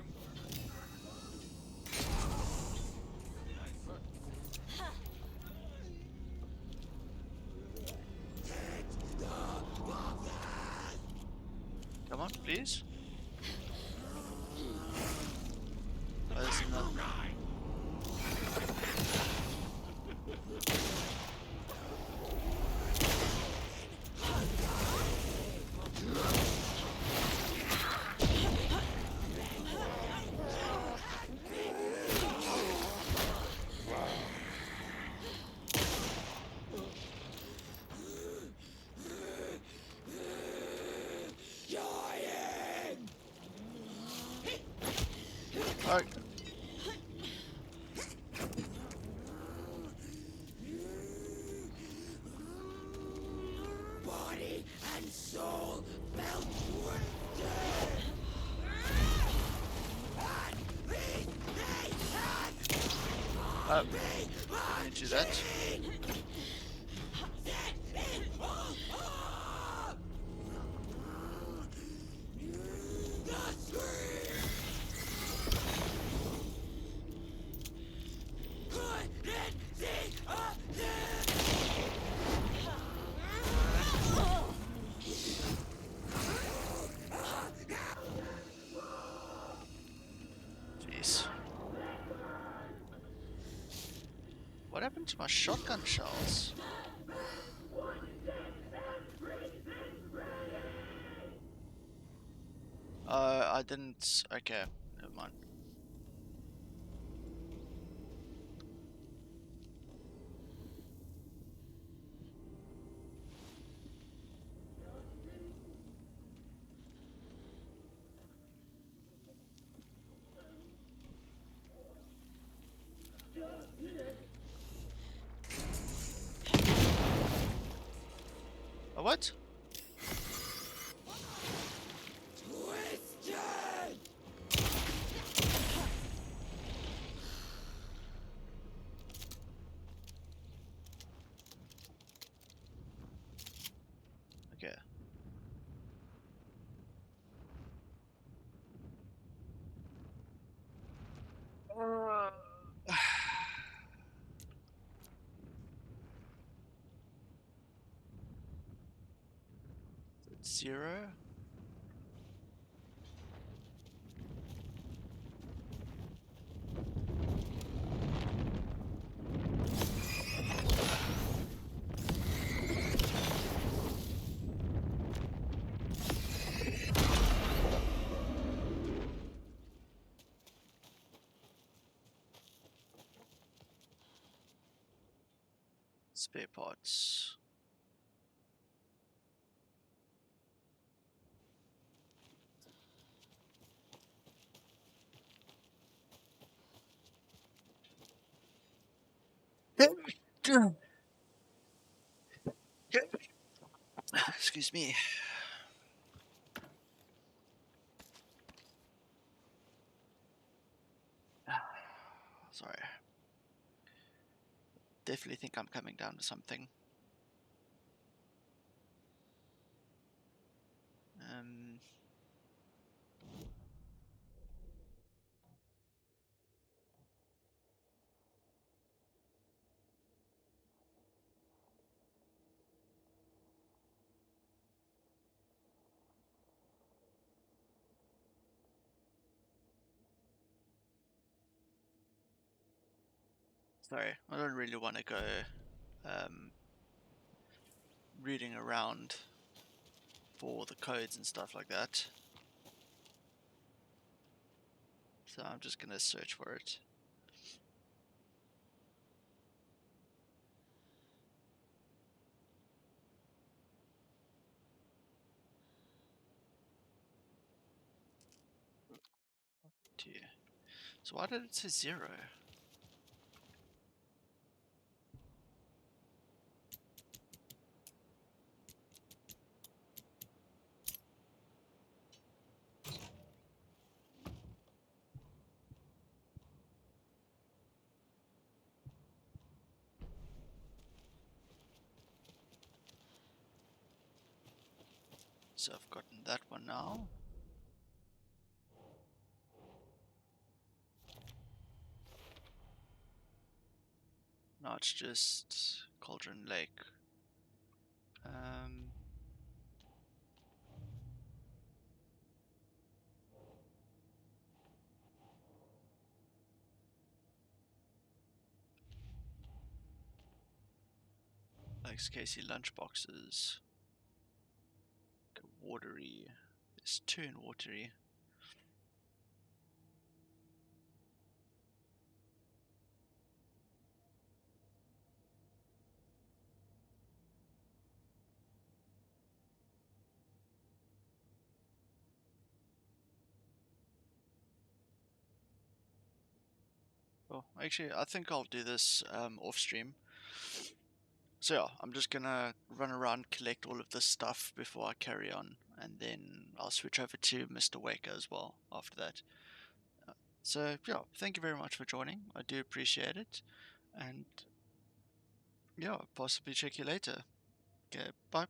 Come on, please. Oh, there's another. Alright. Body and soul felt twisted. Didn't do that. Jeez. What happened to my shotgun shells? I didn't. Okay, never mind. A what? Okay. It's 0. Spare parts. Excuse me. Sorry. Definitely think I'm coming down to something. Um. Sorry, I don't really want to go reading around for the codes and stuff like that. So I'm just gonna search for it. Dear. So why did it say 0? So I've gotten that one now. Now it's just Cauldron Lake. Likes Casey lunchboxes. Watery. There's 2 in watery. Well, actually, I think I'll do this off stream. So yeah, I'm just gonna run around, collect all of this stuff before I carry on, and then I'll switch over to Mr. Waker as well after that. So yeah, thank you very much for joining. I do appreciate it, and yeah, possibly check you later. Okay, bye.